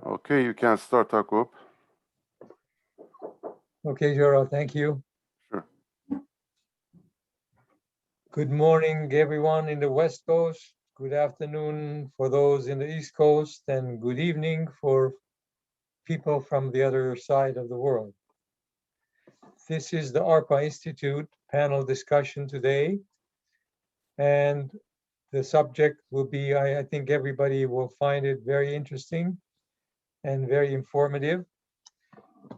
Okay, you can start, Jakub. Okay, Gerald, thank you. Sure. Good morning, everyone in the West Coast. Good afternoon for those in the East Coast, and good evening for people from the other side of the world. This is the ARPA Institute panel discussion today, and the subject will be, I think everybody will find it very interesting and very informative.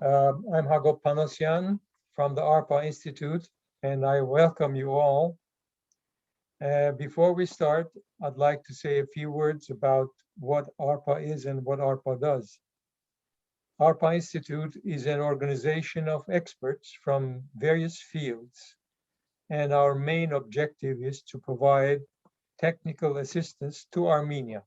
I'm Vahan Khachatryan from the ARPA Institute, and I welcome you all. Before we start, I'd like to say a few words about what ARPA is and what ARPA does. ARPA Institute is an organization of experts from various fields, and our main objective is to provide technical assistance to Armenia.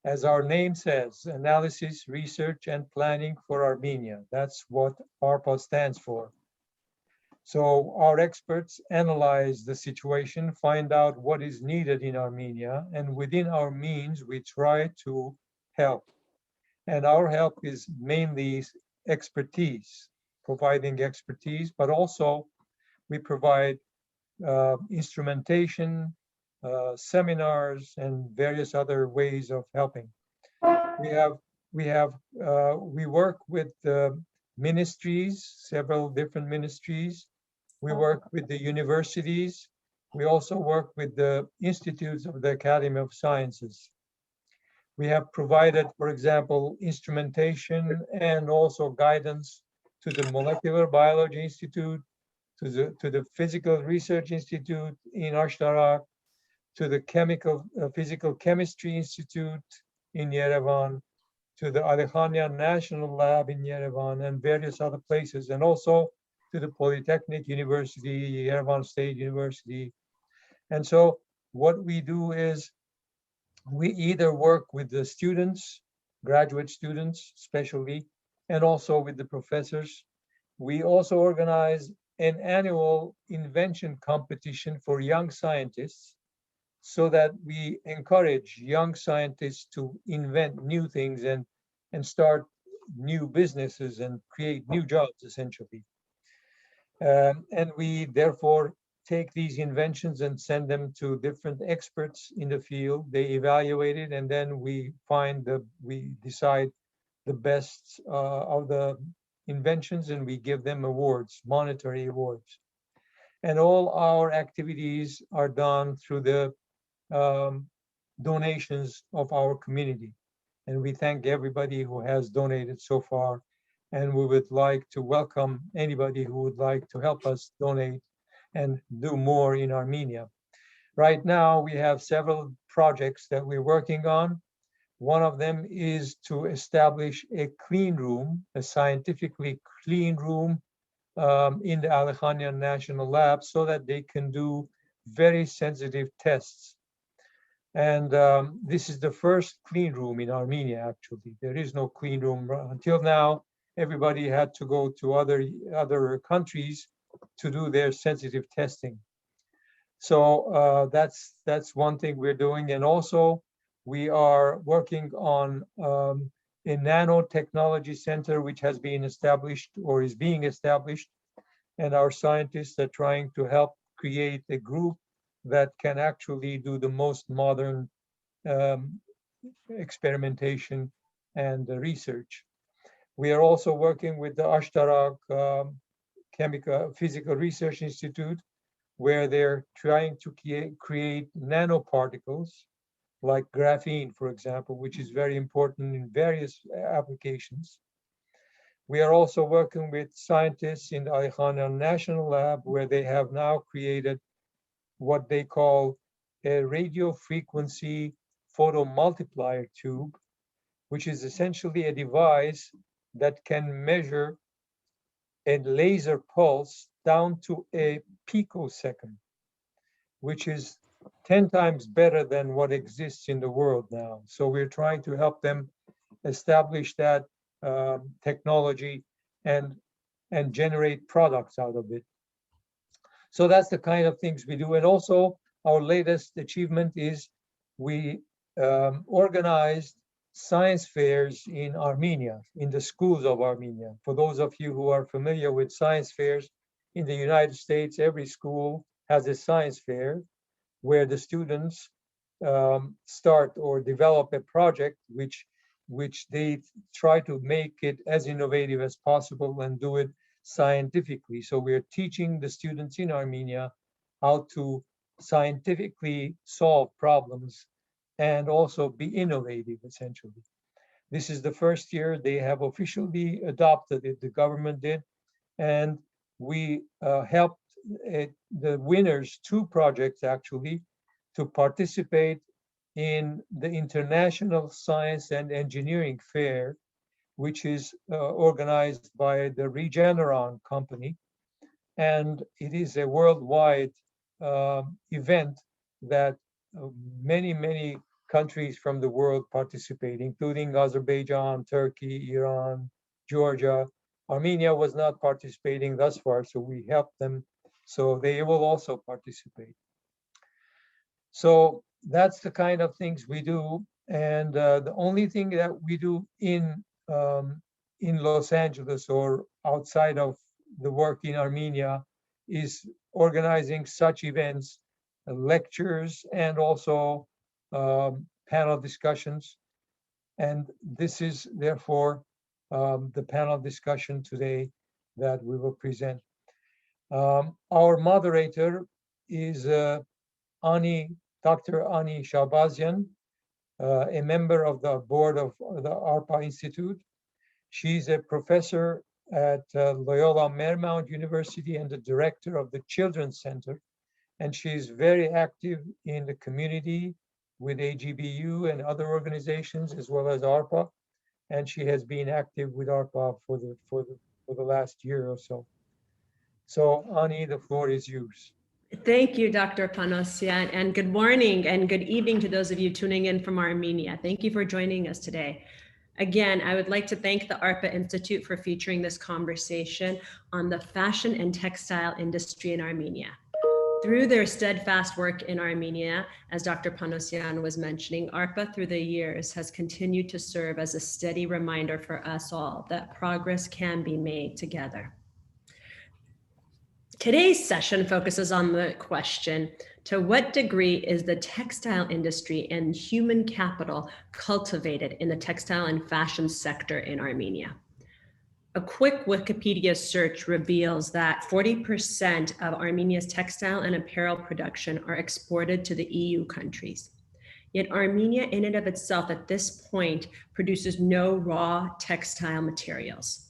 As our name says, analysis, research, and planning for Armenia. That's what ARPA stands for. So our experts analyze the situation, find out what is needed in Armenia, and within our means, we try to help. And our help is mainly expertise, providing expertise, but also we provide instrumentation, seminars, and various other ways of helping. We work with ministries, several different ministries. We work with the universities. We also work with the institutes of the Academy of Sciences. We have provided, for example, instrumentation and also guidance to the Molecular Biology Institute, to the Physical Research Institute in Ashtarak, to the Physical Chemistry Institute in Yerevan, to the Armenian National Lab in Yerevan, and various other places, and also to the Polytechnic University, Yerevan State University. And so what we do is we either work with the students, graduate students especially, and also with the professors. We also organize an annual invention competition for young scientists so that we encourage young scientists to invent new things and start new businesses and create new jobs, essentially. And we therefore take these inventions and send them to different experts in the field. They evaluate it, and then we decide the best of the inventions, and we give them awards, monetary awards. And all our activities are done through the donations of our community. And we thank everybody who has donated so far. And we would like to welcome anybody who would like to help us donate and do more in Armenia. Right now, we have several projects that we're working on. One of them is to establish a clean room, a scientifically clean room in the Armenian National Lab so that they can do very sensitive tests. And this is the first clean room in Armenia, actually. There is no clean room. Until now, everybody had to go to other countries to do their sensitive testing. So that's one thing we're doing. And also, we are working on a nanotechnology center, which has been established or is being established. And our scientists are trying to help create a group that can actually do the most modern experimentation and research. We are also working with the Ashtarak Physical Research Institute, where they're trying to create nanoparticles like graphene, for example, which is very important in various applications. We are also working with scientists in the Armenian National Lab, where they have now created what they call a radio frequency photomultiplier tube, which is essentially a device that can measure a laser pulse down to a picosecond, which is 10 times better than what exists in the world now. So we're trying to help them establish that technology and generate products out of it. So that's the kind of things we do. And also our latest achievement is we organized science fairs in Armenia, in the schools of Armenia. For those of you who are familiar with science fairs, in the United States, every school has a science fair where the students start or develop a project which they try to make it as innovative as possible and do it scientifically. So we're teaching the students in Armenia how to scientifically solve problems and also be innovative, essentially. This is the first year they have officially adopted it, the government did, and we helped the winners, 2 projects actually, to participate in the International Science and Engineering Fair, which is organized by the Regeneron company. And it is a worldwide event that many countries from the world participate, including Azerbaijan, Turkey, Iran, Georgia. Armenia was not participating thus far, so we helped them, so they will also participate. So that's the kind of things we do. And the only thing that we do in Los Angeles or outside of the work in Armenia is organizing such events, lectures, and also panel discussions. And this is therefore the panel discussion today that we will present. Our moderator is Dr. Ani Shabazian, a member of the board of the ARPA Institute. She's a professor at Loyola Marymount University and the director of the Children's Center. And she's very active in the community with AGBU and other organizations, as well as ARPA. And she has been active with ARPA for the last year or so. So Ani, the floor is yours. Thank you, Dr. Panosyan, and good morning and good evening to those of you tuning in from Armenia. Thank you for joining us today. Again, I would like to thank the ARPA Institute for featuring this conversation on the fashion and textile industry in Armenia. Through their steadfast work in Armenia, as Dr. Panosyan was mentioning, ARPA through the years has continued to serve as a steady reminder for us all that progress can be made together. Today's session focuses on the question, to what degree is the textile industry and human capital cultivated in the textile and fashion sector in Armenia? A quick Wikipedia search reveals that 40% of Armenia's textile and apparel production are exported to the EU countries. Yet Armenia in and of itself at this point produces no raw textile materials.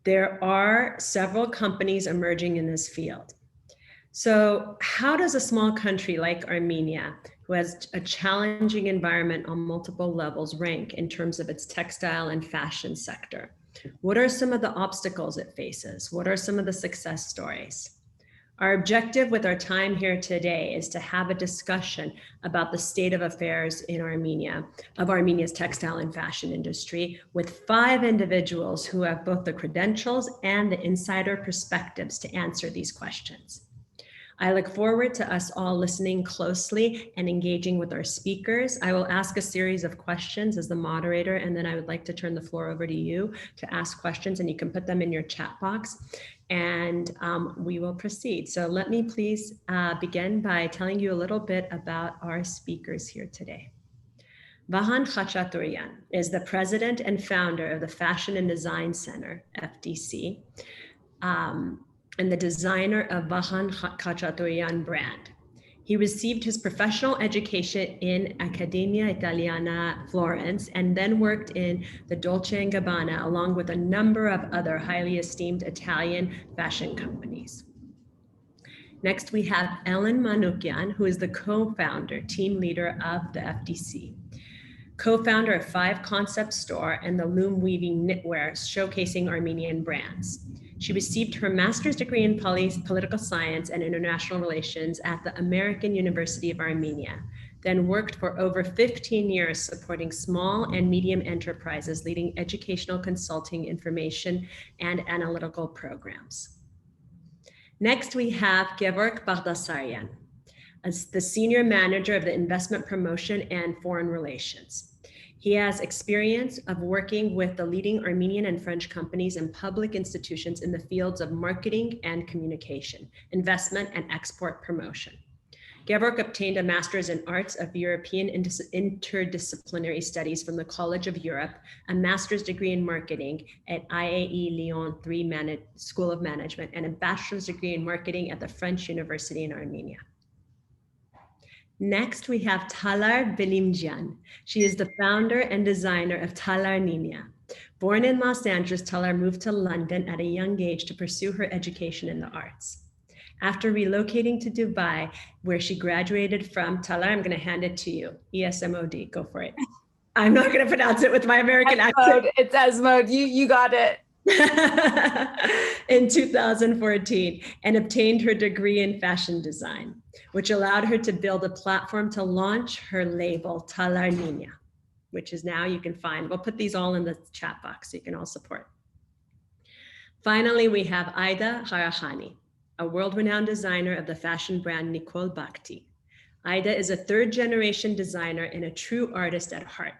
There are several companies emerging in this field. So how does a small country like Armenia, who has a challenging environment on multiple levels, rank in terms of its textile and fashion sector? What are some of the obstacles it faces? What are some of the success stories? Our objective with our time here today is to have a discussion about the state of affairs in Armenia, of Armenia's textile and fashion industry, with 5 individuals who have both the credentials and the insider perspectives to answer these questions. I look forward to us all listening closely and engaging with our speakers. I will ask a series of questions as the moderator, and then I would like to turn the floor over to you to ask questions, and you can put them in your chat box, and we will proceed. So let me please begin by telling you a little bit about our speakers here today. Vahan Khachatryan is the president and founder of the Fashion and Design Center, FDC, and the designer of Vahan Khachatryan brand. He received his professional education in Academia Italiana, Florence, and then worked in the Dolce Gabbana, along with a number of other highly esteemed Italian fashion companies. Next, we have Elen Manukyan, who is the co-founder, team leader of the FDC. Co-founder of 5 Concept Store and the Loom Weaving knitwear, showcasing Armenian brands. She received her master's degree in political science and international relations at the American University of Armenia, then worked for over 15 years supporting small and medium enterprises, leading educational consulting, information, and analytical programs. Next, we have Gevorg Baghdasaryan, as the senior manager of the investment promotion and foreign relations. He has experience of working with the leading Armenian and French companies and public institutions in the fields of marketing and communication, investment, and export promotion. Gevorg obtained a Master's in Arts of European Interdisciplinary Studies from the College of Europe, a Master's degree in Marketing at IAE Lyon 3 School of Management, and a Bachelor's degree in Marketing at the French University in Armenia. Next, we have Talar Bilimjian. She is the founder and designer of Talar Nina. Born in Los Angeles, Talar moved to London at a young age to pursue her education in the arts. After relocating to Dubai, where she graduated from, Talar, I'm going to hand it to you. ESMOD, go for it. I'm not going to pronounce it with my American accent. It's ESMOD. You got it. In 2014, and obtained her degree in fashion design, which allowed her to build a platform to launch her label, Talar Nina, which is now you can find. We'll put these all in the chat box so you can all support. Finally, we have Aida Harahani, a world-renowned designer of the fashion brand Nicole Bakhti. Aida is a third-generation designer and a true artist at heart.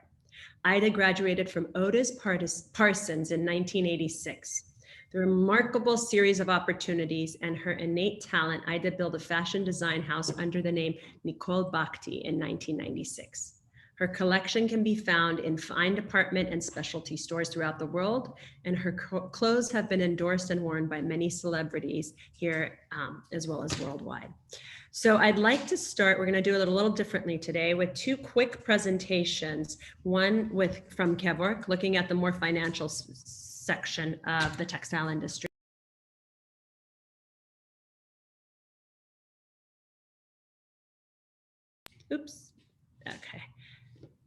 Aida graduated from Otis Parsons in 1986. The remarkable series of opportunities and her innate talent, Aida built a fashion design house under the name Nicole Bakhti in 1996. Her collection can be found in fine department and specialty stores throughout the world, and her clothes have been endorsed and worn by many celebrities here as well as worldwide. So I'd like to start, we're going to do it a little differently today with two quick presentations, one from Gevorg, looking at the more financial section of the textile industry. Oops, okay.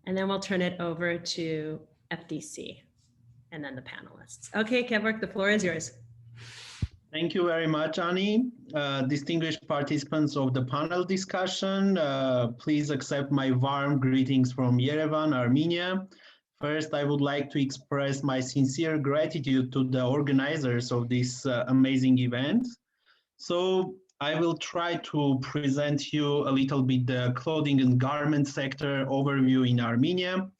And then we'll turn it over to FDC and then the panelists. Okay, Gevorg, the floor is yours. Thank you very much, Ani. Distinguished participants of the panel discussion, please accept my warm greetings from Yerevan, Armenia. First, I would like to express my sincere gratitude to the organizers of this amazing event. So I will try to present you a little bit the clothing and garment sector overview in Armenia.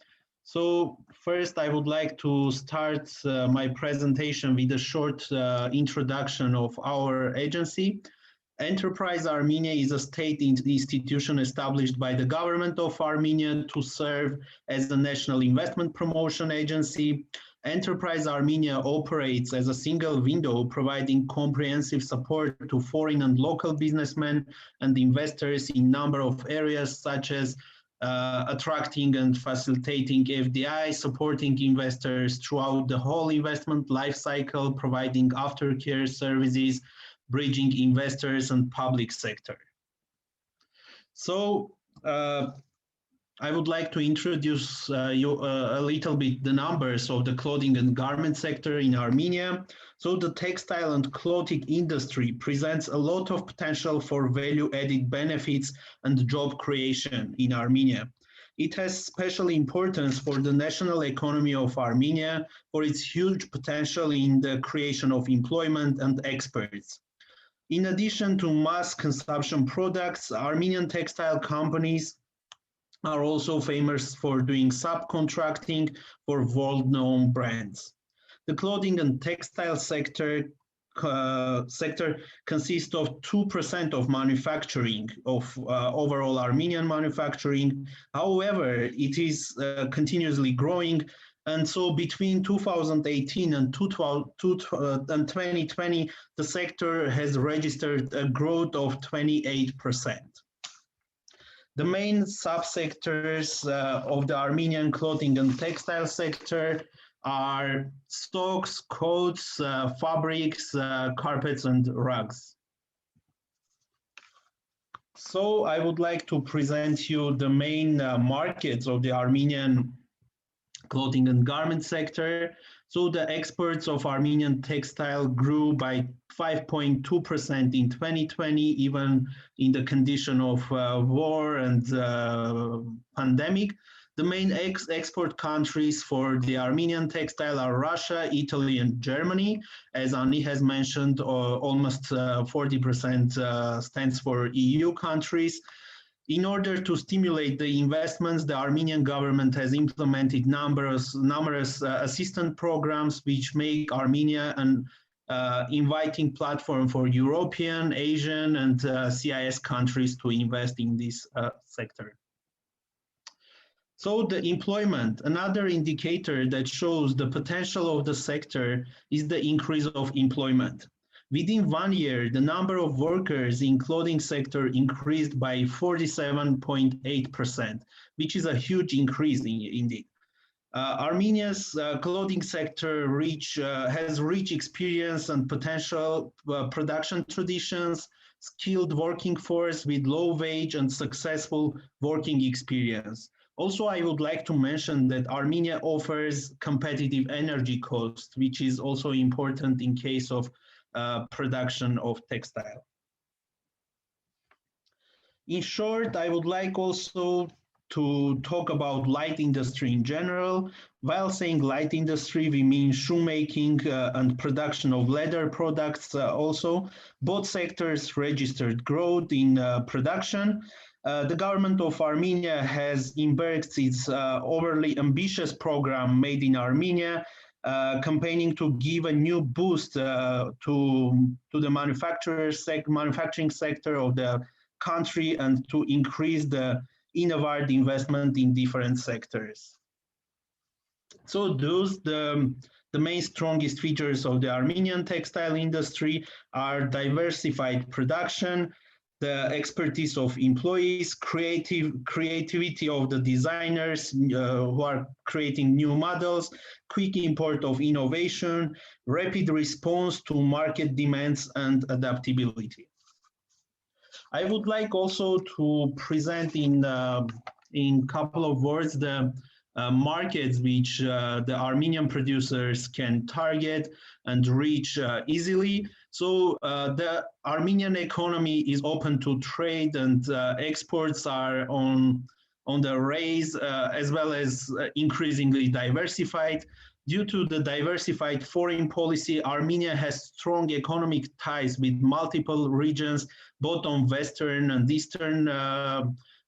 So first, I would like to start my presentation with a short introduction of our agency. Enterprise Armenia is a state institution established by the government of Armenia to serve as the national investment promotion agency. Enterprise Armenia operates as a single window, providing comprehensive support to foreign and local businessmen and investors in a number of areas such as attracting and facilitating FDI, supporting investors throughout the whole investment life cycle, providing aftercare services, bridging investors and public sector. So I would like to introduce you a little bit the numbers of the clothing and garment sector in Armenia. So the textile and clothing industry presents a lot of potential for value-added benefits and job creation in Armenia. It has special importance for the national economy of Armenia for its huge potential in the creation of employment and exports. In addition to mass consumption products, Armenian textile companies are also famous for doing subcontracting for world-known brands. The clothing and textile sector consists of 2% of manufacturing, of overall Armenian manufacturing. However, it is continuously growing. And so between 2018 and 2020, the sector has registered a growth of 28%. The main subsectors of the Armenian clothing and textile sector are stocks, coats, fabrics, carpets, and rugs. So I would like to present you the main markets of the Armenian clothing and garment sector. So the exports of Armenian textile grew by 5.2% in 2020, even in the condition of war and pandemic. The main export countries for the Armenian textile are Russia, Italy, and Germany. As Ani has mentioned, almost 40% stands for EU countries. In order to stimulate the investments, the Armenian government has implemented numerous assistance programs which make Armenia an inviting platform for European, Asian, and CIS countries to invest in this sector. So the employment, another indicator that shows the potential of the sector is the increase of employment. Within 1 year, the number of workers in clothing sector increased by 47.8%, which is a huge increase indeed. Armenia's clothing sector has rich experience and potential production traditions, skilled working force with low wage and successful working experience. Also, I would like to mention that Armenia offers competitive energy costs, which is also important in case of production of textile. In short, I would like also to talk about light industry in general. While saying light industry, we mean shoemaking and production of leather products also. Both sectors registered growth in production. The government of Armenia has embarked its overly ambitious program Made in Armenia, campaigning to give a new boost to the manufacturing sector of the country and to increase the inward investment in different sectors. So those the main strongest features of the Armenian textile industry are diversified production, the expertise of employees, creativity of the designers who are creating new models, quick import of innovation, rapid response to market demands, and adaptability. I would like also to present in couple of words the markets which the Armenian producers can target and reach easily. So the Armenian economy is open to trade, and exports are on the rise, as well as increasingly diversified. Due to the diversified foreign policy, Armenia has strong economic ties with multiple regions, both on Western and Eastern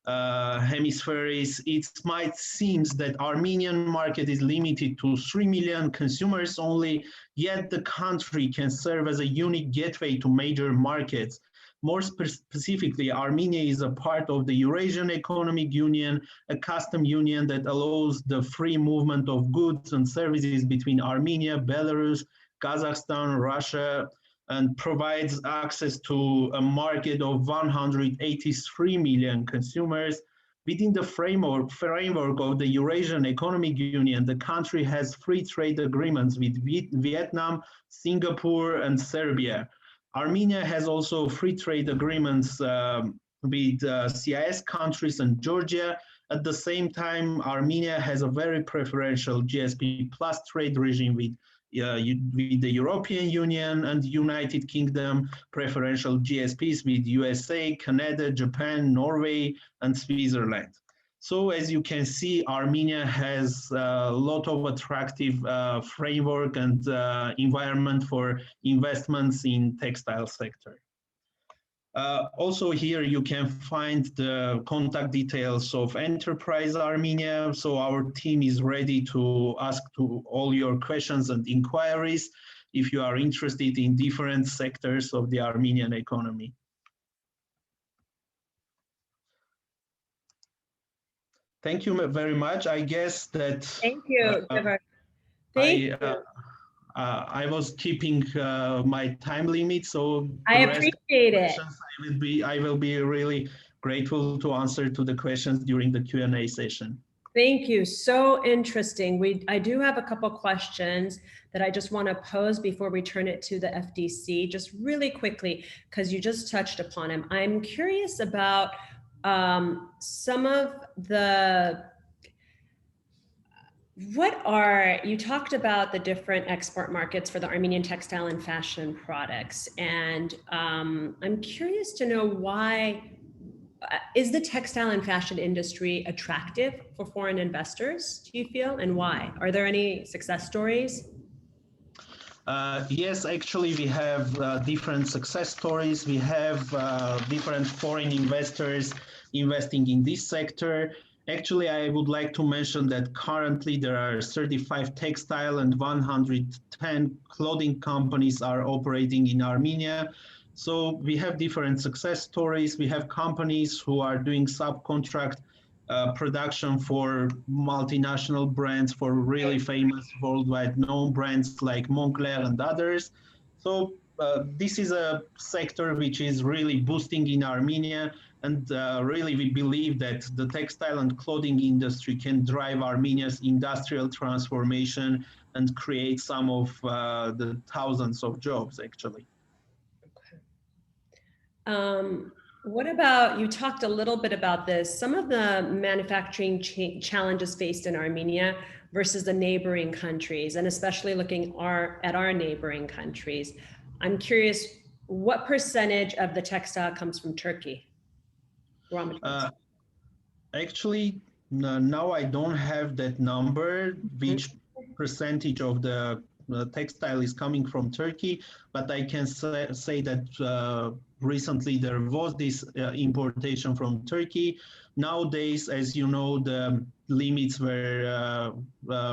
hemispheres. It might seem that Armenian market is limited to 3 million consumers only, yet the country can serve as a unique gateway to major markets. More specifically, Armenia is a part of the Eurasian Economic Union, a custom union that allows the free movement of goods and services between Armenia, Belarus, Kazakhstan, Russia, and provides access to a market of 183 million consumers. Within the framework of the Eurasian Economic Union, the country has free trade agreements with Vietnam, Singapore, and Serbia. Armenia has also free trade agreements with CIS countries and Georgia. At the same time, Armenia has a very preferential GSP plus trade regime with the European Union and United Kingdom, preferential GSPs with USA, Canada, Japan, Norway, and Switzerland. So as you can see, Armenia has a lot of attractive framework and environment for investments in textile sector. Also here you can find the contact details of Enterprise Armenia. So our team is ready to ask to all your questions and inquiries if you are interested in different sectors of the Armenian economy. Thank you very much. I guess that. Thank you. Thank you. I was keeping my time limit, so I appreciate it. I will be really grateful to answer to the questions during the Q&A session. Thank you. So interesting. I do have a couple questions that I just want to pose before we turn it to the FDC, just really quickly, because you just touched upon them. I'm curious about some of the, you talked about the different export markets for the Armenian textile and fashion products. And I'm curious to know why, is the textile and fashion industry attractive for foreign investors, do you feel, and why? Are there any success stories? Yes, actually we have different success stories. We have different foreign investors investing in this sector. Actually, I would like to mention that currently there are 35 textile and 110 clothing companies are operating in Armenia. So we have different success stories. We have companies who are doing subcontract production for multinational brands, for really famous worldwide known brands like Moncler and others. So this is a sector which is really boosting in Armenia, and really we believe that the textile and clothing industry can drive Armenia's industrial transformation and create some of the thousands of jobs actually. What about, you talked a little bit about this, some of the manufacturing challenges faced in Armenia versus the neighboring countries, and especially looking at our neighboring countries. I'm curious, what percentage of the textile comes from Turkey? Actually, now I don't have that number, which percentage of the textile is coming from Turkey, but I can say that recently there was this importation from Turkey. Nowadays, as you know, the limits were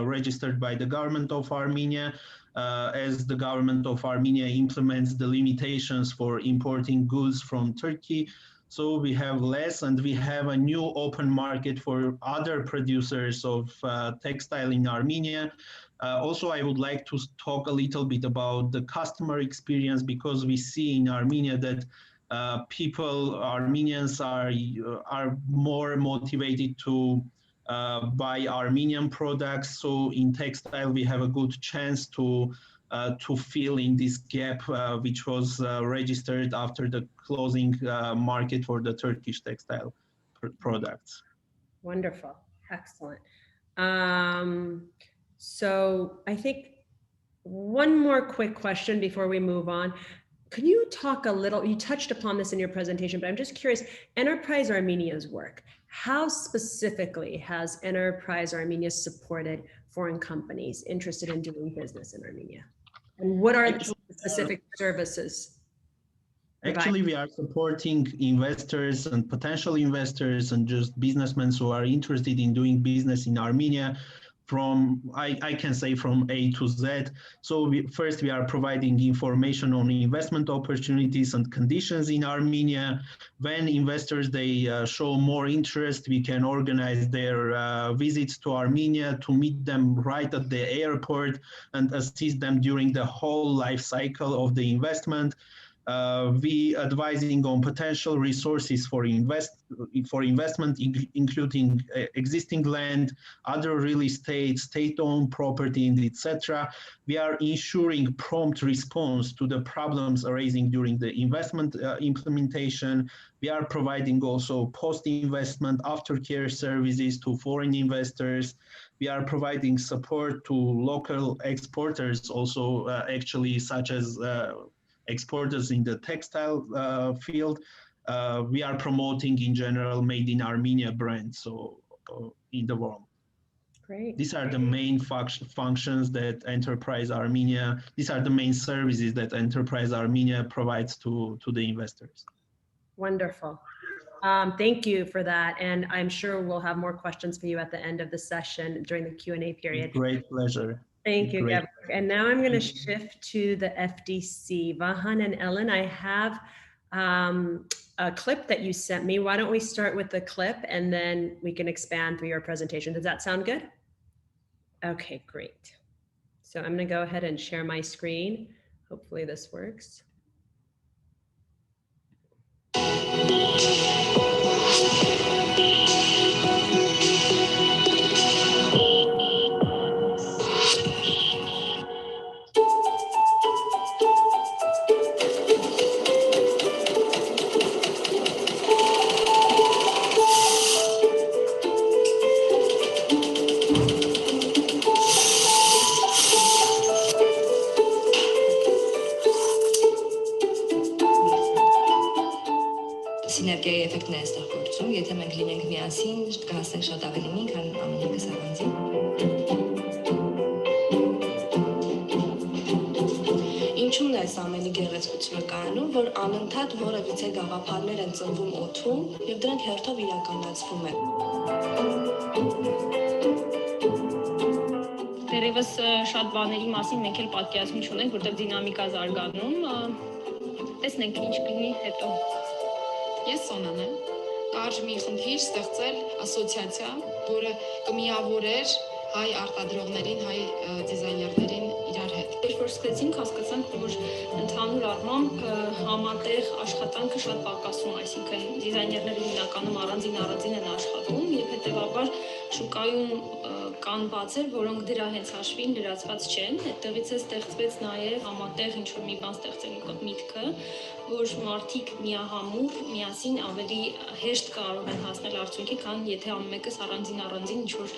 registered by the government of Armenia. As the government of Armenia implements the limitations for importing goods from Turkey, so we have less, and we have a new open market for other producers of textile in Armenia. Also, I would like to talk a little bit about the customer experience, because we see in Armenia that Armenians are more motivated to buy Armenian products. So in textile, we have a good chance to fill in this gap, which was registered after the closing market for the Turkish textile products. Wonderful, excellent. So I think one more quick question before we move on. Could you talk a little, you touched upon this in your presentation, but I'm just curious, Enterprise Armenia's work, how specifically has Enterprise Armenia supported foreign companies interested in doing business in Armenia? And what are the specific services? Actually, we are supporting investors and potential investors and just businessmen who are interested in doing business in Armenia from, I can say, from A to Z. So first we are providing information on investment opportunities and conditions in Armenia. When investors, they show more interest, we can organize their visits to Armenia to meet them right at the airport and assist them during the whole life cycle of the investment. We advising on potential resources for investment, including existing land, other real estate, state-owned property, etc. We are ensuring prompt response to the problems arising during the investment implementation. We are providing also post-investment aftercare services to foreign investors. We are providing support to local exporters also, actually, such as exporters in the textile field. We are promoting in general made in Armenia brands in the world. Great. These are the main functions that Enterprise Armenia, these are the main services that Enterprise Armenia provides to the investors. Wonderful. Thank you for that. And I'm sure we'll have more questions for you at the end of the session during the Q&A period. Great pleasure. Thank you, Gabriel. And now I'm going to shift to the FDC. Vahan and Ellen, I have a clip that you sent me. Why don't we start with the clip and then we can expand through your presentation. Does that sound good? Okay, great. So I'm going to go ahead and share my screen. Hopefully this works. Սիներգիայի էֆեկտն է այստեղ գործում, եթե մենք լինենք միասին, կհասնենք շատ ավելի մի, քան ամեն ինքս առանձին։ Ինչ Գոյությունն է այս ամենի գեղեցկությունը կայանում, որ անընդհատ որևիցե գաղափարներ են ծնվում օդում եւ դրանք հերթով իրականացվում են։ Դերևս շատ բաների մասին մենք էլ պատկերացում չունենք, որտեղ դինամիկա զարգանում, տեսնենք ինչ կլինի հետո։ Ես Սոնան եմ, կարճ մի խնդիր ստեղծել ասոցիացիա, որը կմիավորեր հայ արտադրողներին, հայ դիզայներներին իրար հետ։ Երբ որ սկսեցինք, հասկացանք, որ ընդհանուր առմամբ համատեղ աշխատանքը շատ պակասում, այսինքն դիզայներները հիմնականում առանձին են աշխատում եւ հետեւաբար շուկայում կան բացեր, որոնք դրա հենց հաշվին լրացված չեն։ Այդտեղից է ստեղծվեց նաև համատեղ ինչ-որ մի բան ստեղծելու միտքը, որ մարդիկ միահամուռ, միասին ավելի հեշտ կարող են հասնել արդյունքի, քան եթե ամեն մեկս առանձին ինչ-որ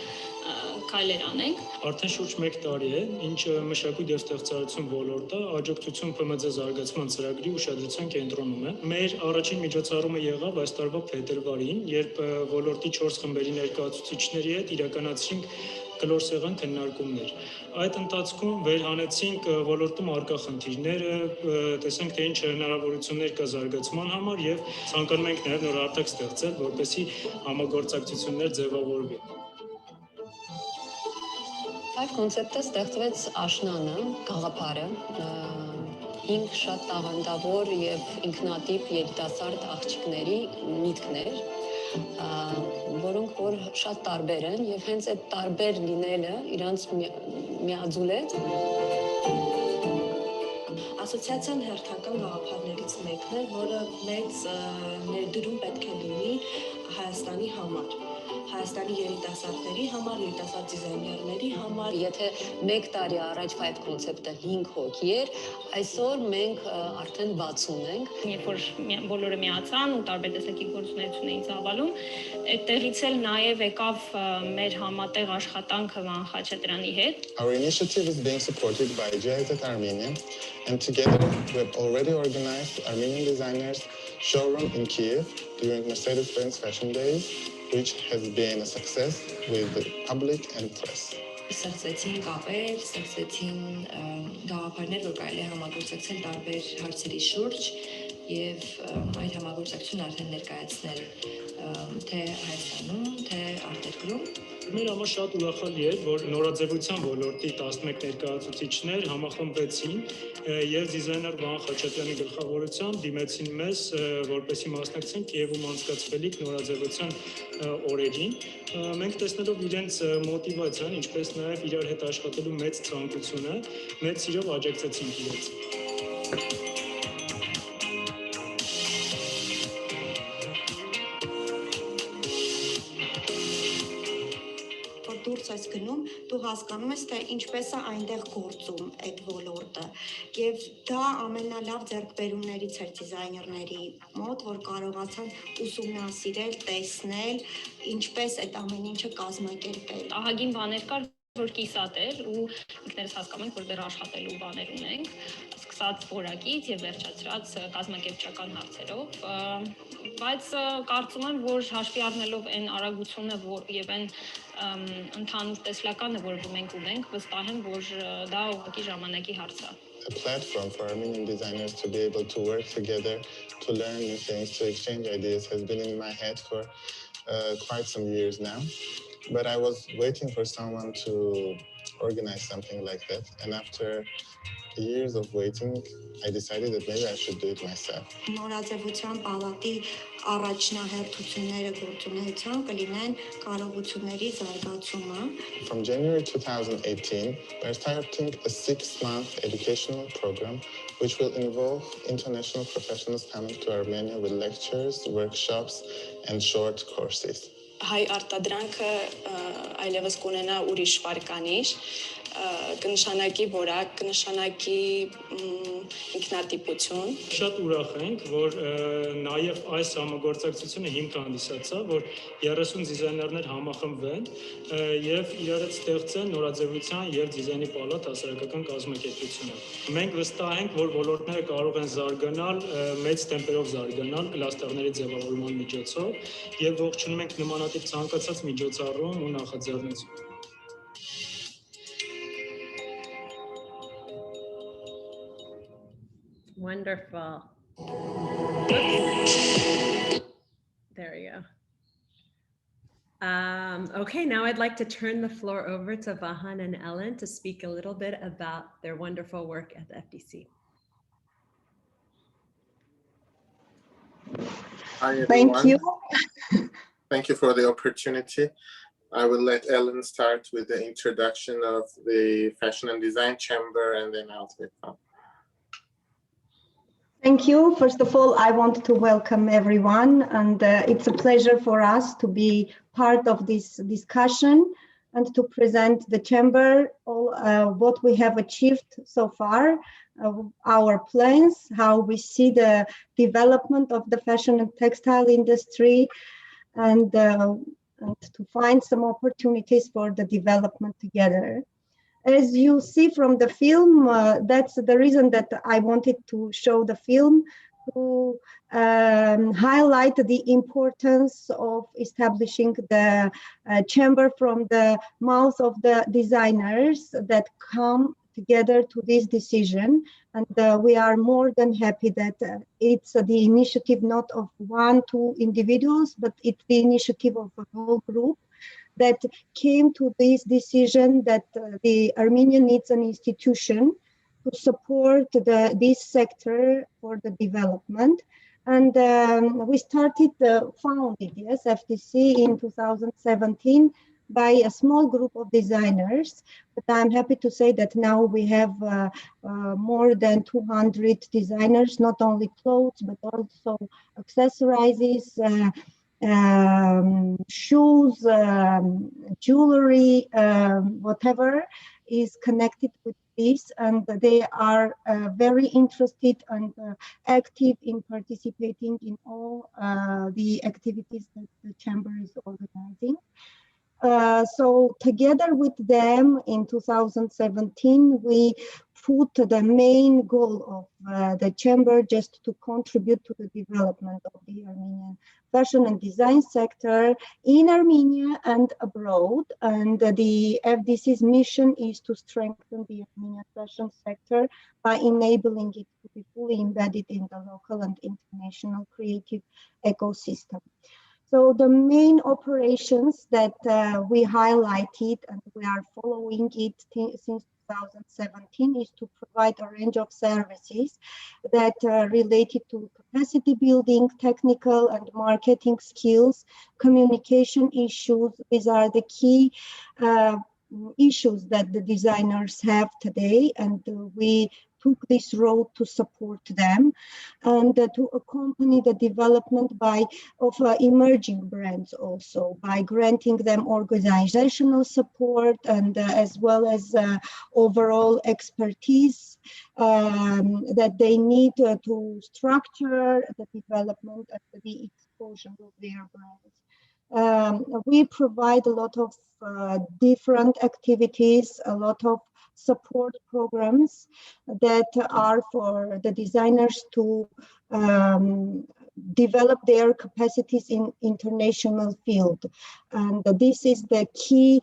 քայլեր անենք։ Արդեն շուրջ 1 տարի է, ինչ մշակույթ եւ ստեղծարարություն ոլորտը աջակցություն ՓՄԶ զարգացման ծրագրի ուշադրության կենտրոնում է։ Մեր առաջին միջոցառումը եղավ այս տարվա փետրվարին, երբ ոլորտի 4 խմբերի ներկայացուցիչների հետ իրականացրինք գլորսեղան քննարկումներ։ Այդ ընթացքում վերհանեցինք ոլորտում առկա խնդիրները, տեսանք թե ինչ հնարավորություններ կա զարգացման համար եւ ցանկանում ենք նաեւ նոր հարթակ ստեղծել, որպեսզի համագործակցություններ ձևավորվի։ Այդ կոնցեպտը ստեղծվեց աշնանը, գաղափարը, 5 շատ տաղանդավոր եւ ինքնատիպ երիտասարդ աղջիկների միտքներ, որոնք որ շատ տարբեր են եւ հենց այդ տարբեր լինելը իրանց միաձուլեց։ Ասոցիացիան հերթական գաղափարներից մեկն է, որը մեծ ներդրում պետք է լինի Հայաստանի համար, Հայաստանի երիտասարդների համար, երիտասարդ դիզայներների համար։ Եթե 1 տարի առաջ այդ կոնցեպտը 5 հոգի էր, այսօր մենք արդեն 60 ենք։ Երբ որ բոլորը միացան ու տարբեր տեսակի գործունեություն էին ծավալում, այդտեղից էլ նաև եկավ մեր համատեղ աշխատանքը Vahan Khachatryan-ի հետ։ Our initiative is being supported by GIZ Armenia, and together we have already organized Armenian designers showroom in Kiev during Mercedes-Benz Fashion Days, which has been a success with the public and press. Ստեղծեցին կապեր, ստեղծեցին գաղափարներ, որ կարելի է համագործակցել տարբեր հարցերի շուրջ եւ այդ համագործակցությունն արդեն ներկայացնել թե Հայաստանում, թե արտերկրում։ Մեր համար շատ ուրախալի էր, որ նորաձևության ոլորտի 11 ներկայացուցիչներ համախմբվեցին եւ դիզայներ Vahan Khachatryan-ի գլխավորությամբ դիմեցին մեզ, որպեսզի մասնակցենք Կիևում անցկացվելիք նորաձևության օրերին։ Մենք տեսնելով իրենց մոտիվացիան, ինչպես նաեւ իրար հետ աշխատելու մեծ ցանկությունը, մեծ սիրով աջակցեցինք իրենց։ Դուրս ես գնում, դու հասկանում ես, թե ինչպես է այնտեղ գործում այդ ոլորտը։ Եվ դա ամենալավ ձեռքբերումներից էր դիզայներների մոտ, որ կարողացան ուսումնասիրել, տեսնել, ինչպես այդ ամեն ինչը կազմակերպել։ Ահագին բաներ կար, որ կիսատ էր ու ինքներս հասկանում ենք, որ դեռ աշխատելու բաներ ունենք, սկսած որակից եւ վերջացրած կազմակերպչական հարցերով, բայց կարծում եմ, որ հաշվի առնելով այն արագությունը եւ այն ընդհանուր տեսլականը, որ մենք ունենք, վստահ եմ, որ դա ուղղակի ժամանակի հարց է։ A platform for Armenian designers to be able to work together, to learn new things, to exchange ideas has been in my head for quite some years now. But I was waiting for someone to organize something like that. And after years of waiting, I decided that maybe I should do it myself. Նորաձևության պալատի առաջնահերթությունները գործունեության կլինեն կարողությունների զարգացումը։ From January 2018, we're starting a 6-month educational program which will involve international professionals coming to Armenia with lectures, workshops, and short courses. Հայ արտադրանքը այլևս կունենա ուրիշ վարկանիշ, կնշանակի որակ, կնշանակի ինքնատիպություն։ Շատ ուրախ ենք, որ նաև այս համագործակցությունը հիմք հանդիսացավ, որ 30 դիզայներներ համախմբվեն եւ իրար հետ ստեղծեն նորաձևության եւ դիզայնի պալատ հասարակական կազմակերպությունը։ Մենք վստահ ենք, որ ոլորտները կարող են զարգանալ, մեծ տեմպերով զարգանալ կլաստերների ձևավորման միջոցով եւ ողջունում ենք նմանատիպ ցանկացած միջոցառում ու նախաձեռնություն։ Wonderful. There we go. Okay, now I'd like to turn the floor over to Vahan and Elen to speak a little bit about their wonderful work at the FDC. Hi, everyone. Thank you. Thank you for the opportunity. I will let Ellen start with the introduction of the Fashion and Design Chamber, and then I'll take on. Thank you. First of all, I want to welcome everyone, and it's a pleasure for us to be part of this discussion and to present the chamber, all what we have achieved so far, our plans, how we see the development of the fashion and textile industry, and to find some opportunities for the development together. As you see from the film, that's the reason that I wanted to show the film, to highlight the importance of establishing the chamber from the mouth of the designers that come together to this decision. And we are more than happy that it's the initiative not of 1-2 individuals, but it's the initiative of a whole group that came to this decision that the Armenia needs an institution to support this sector for the development. And we started, founded, yes, FDC in 2017 by a small group of designers. But I'm happy to say that now we have more than 200 designers, not only clothes, but also accessories, shoes, jewelry, whatever is connected with this, and they are very interested and active in participating in all the activities that the chamber is organizing. So together with them in 2017, we put the main goal of the chamber just to contribute to the development of the Armenian fashion and design sector in Armenia and abroad. And the FDC's mission is to strengthen the Armenian fashion sector by enabling it to be fully embedded in the local and international creative ecosystem. So the main operations that we highlighted, and we are following it since 2017, is to provide a range of services that related to capacity building, technical and marketing skills, communication issues. These are the key issues that the designers have today, and we took this road to support them and to accompany the development of emerging brands also by granting them organizational support and as well as overall expertise that they need to structure the development and the exposure of their brands. We provide a lot of different activities, a lot of support programs that are for the designers to develop their capacities in international field. And this is the key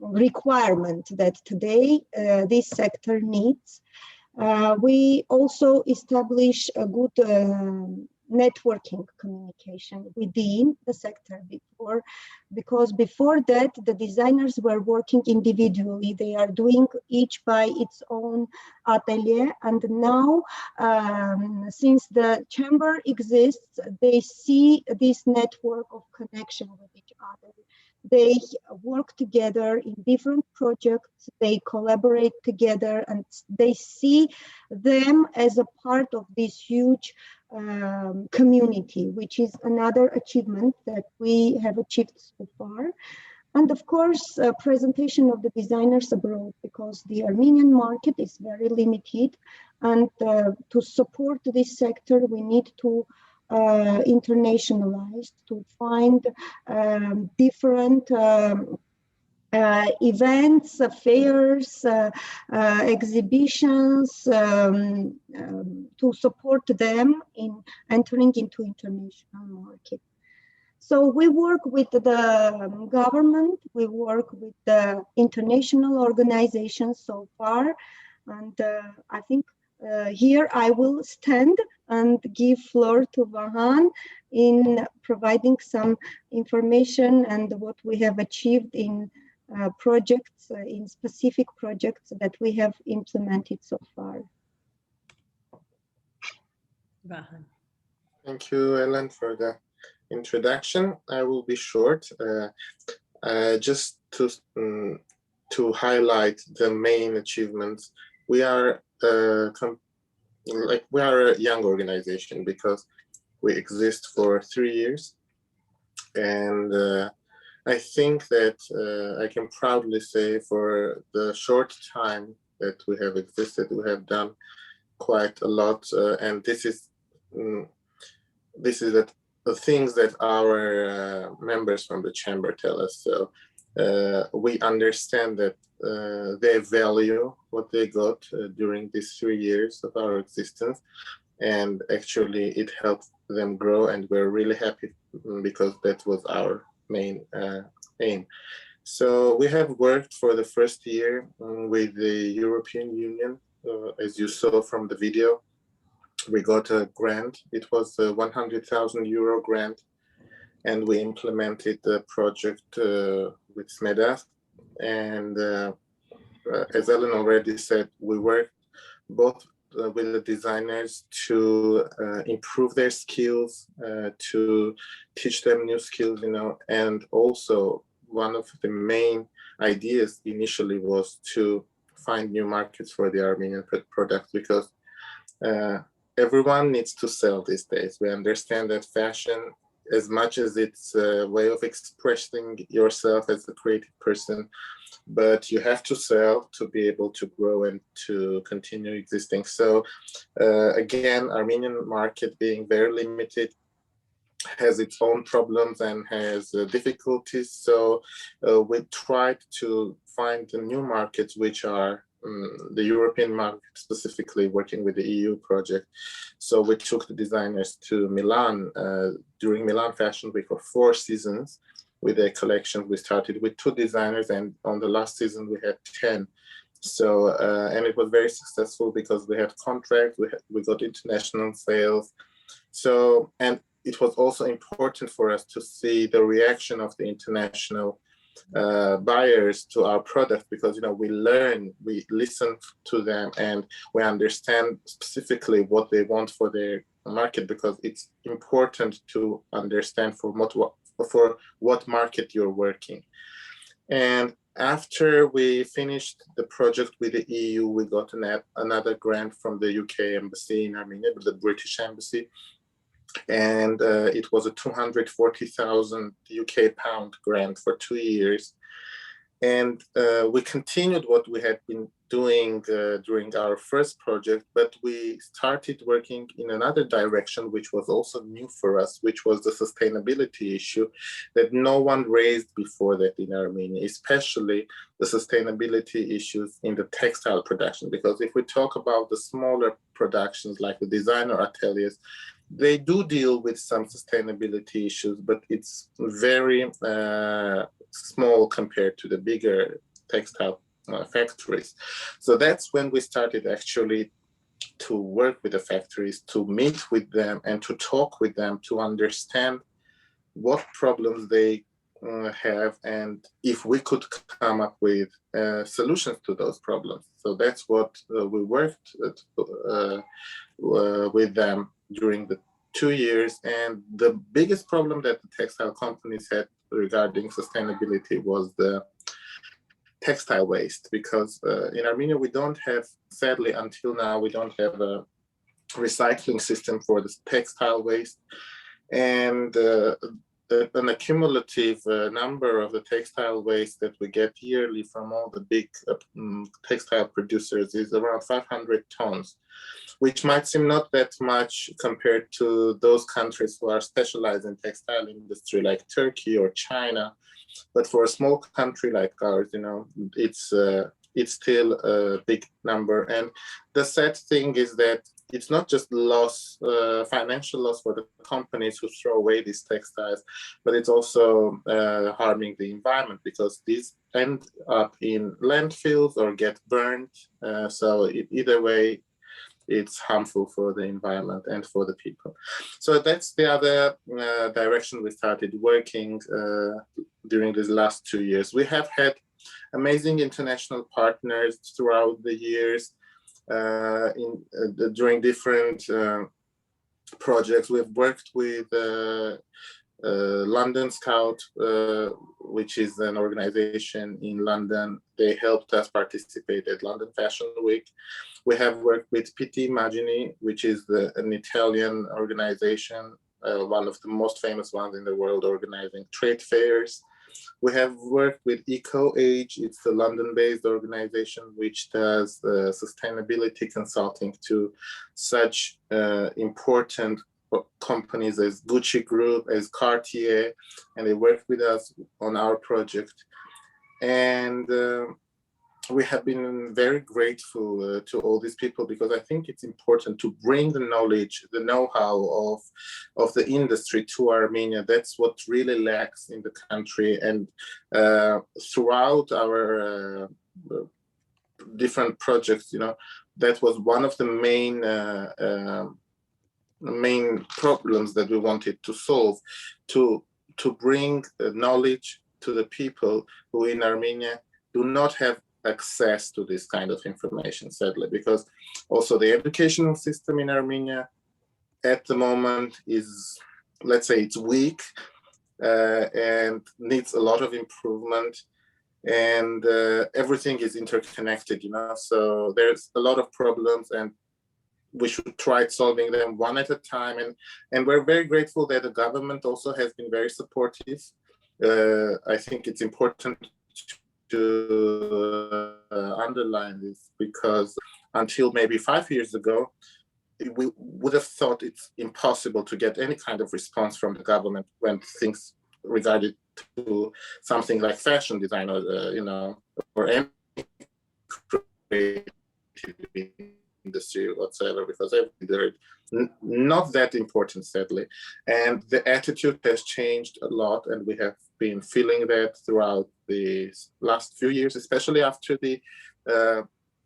requirement that today this sector needs. We also establish a good networking communication within the sector because before that the designers were working individually. They are doing each by its own atelier, and now since the chamber exists, they see this network of connection with each other. They work together in different projects, they collaborate together, and they see them as a part of this huge community, which is another achievement that we have achieved so far. And of course, presentation of the designers abroad, because the Armenian market is very limited, and to support this sector, we need to internationalize, to find different events, fairs, exhibitions to support them in entering into international market. So we work with the government, we work with the international organizations so far, and I think here I will stand and give floor to Vahan in providing some information and what we have achieved in projects, in specific projects that we have implemented so far. Vahan. Thank you, Ellen, for the introduction. I will be short. Just to highlight the main achievements. We are we are a young organization because we exist for 3 years, and I think that I can proudly say for the short time that we have existed, we have done quite a lot, and this is the things that our members from the chamber tell us. So we understand that they value what they got during these 3 years of our existence, and actually it helped them grow, and we're really happy because that was our main aim. So we have worked for the first year with the European Union. As you saw from the video, we got a grant. It was a 100,000 euro grant, and we implemented the project with SMEDA. And as Ellen already said, we worked both with the designers to improve their skills, to teach them new skills, and also one of the main ideas initially was to find new markets for the Armenian products, because everyone needs to sell these days. We understand that fashion, as much as it's a way of expressing yourself as a creative person, but you have to sell to be able to grow and to continue existing. So again, Armenian market being very limited has its own problems and has difficulties. So we tried to find the new markets, which are the European market, specifically working with the EU project. So we took the designers to Milan during Milan Fashion Week for 4 seasons with a collection. We started with 2 designers, and on the last season we had 10. So and it was very successful because we had contracts, we got international sales. So, and it was also important for us to see the reaction of the international buyers to our product, because we learn, we listen to them, and we understand specifically what they want for their market, because it's important to understand for what market you're working. And after we finished the project with the EU, we got another grant from the UK embassy in Armenia, the British embassy. And it was a 240,000 UK pound grant for 2 years. And we continued what we had been doing during our first project, but we started working in another direction, which was also new for us, which was the sustainability issue that no one raised before that in Armenia, especially the sustainability issues in the textile production. Because if we talk about the smaller productions like the designer ateliers, they do deal with some sustainability issues, but it's very small compared to the bigger textile factories. So that's when we started actually to work with the factories, to meet with them and to talk with them, to understand what problems they have, and if we could come up with solutions to those problems. So that's what we worked with them during the 2 years. And the biggest problem that the textile companies had regarding sustainability was the textile waste, because in Armenia we don't have, sadly until now, we don't have a recycling system for the textile waste. And an accumulative number of the textile waste that we get yearly from all the big textile producers is around 500 tons, which might seem not that much compared to those countries who are specialized in textile industry like Turkey or China. But for a small country like ours, it's still a big number. And the sad thing is that it's not just loss, financial loss for the companies who throw away these textiles, but it's also harming the environment, because these end up in landfills or get burned. So either way, it's harmful for the environment and for the people. So that's the other direction we started working during these last 2 years. We have had amazing international partners throughout the years during different projects. We've worked with London Scout, which is an organization in London. They helped us participate at London Fashion Week. We have worked with PT Immagini, which is an Italian organization, one of the most famous ones in the world, organizing trade fairs. We have worked with EcoAge. It's a London-based organization which does sustainability consulting to such important companies as Gucci Group, as Cartier, and they work with us on our project. And we have been very grateful to all these people, because I think it's important to bring the knowledge, the know-how of the industry to Armenia. That's what really lacks in the country. And throughout our different projects, you know, that was one of the main problems that we wanted to solve, to bring knowledge to the people who in Armenia do not have access to this kind of information, sadly, because also the educational system in Armenia at the moment is, let's say, it's weak and needs a lot of improvement, and everything is interconnected, you know, so there's a lot of problems, and we should try solving them one at a time. And we're very grateful that the government also has been very supportive. I think it's important to underline this, because until maybe 5 years ago, we would have thought it's impossible to get any kind of response from the government when things regarded to something like fashion design, or you know, or any creative industry whatsoever, because they're not that important, sadly. And the attitude has changed a lot, and we have been feeling that throughout the last few years, especially after the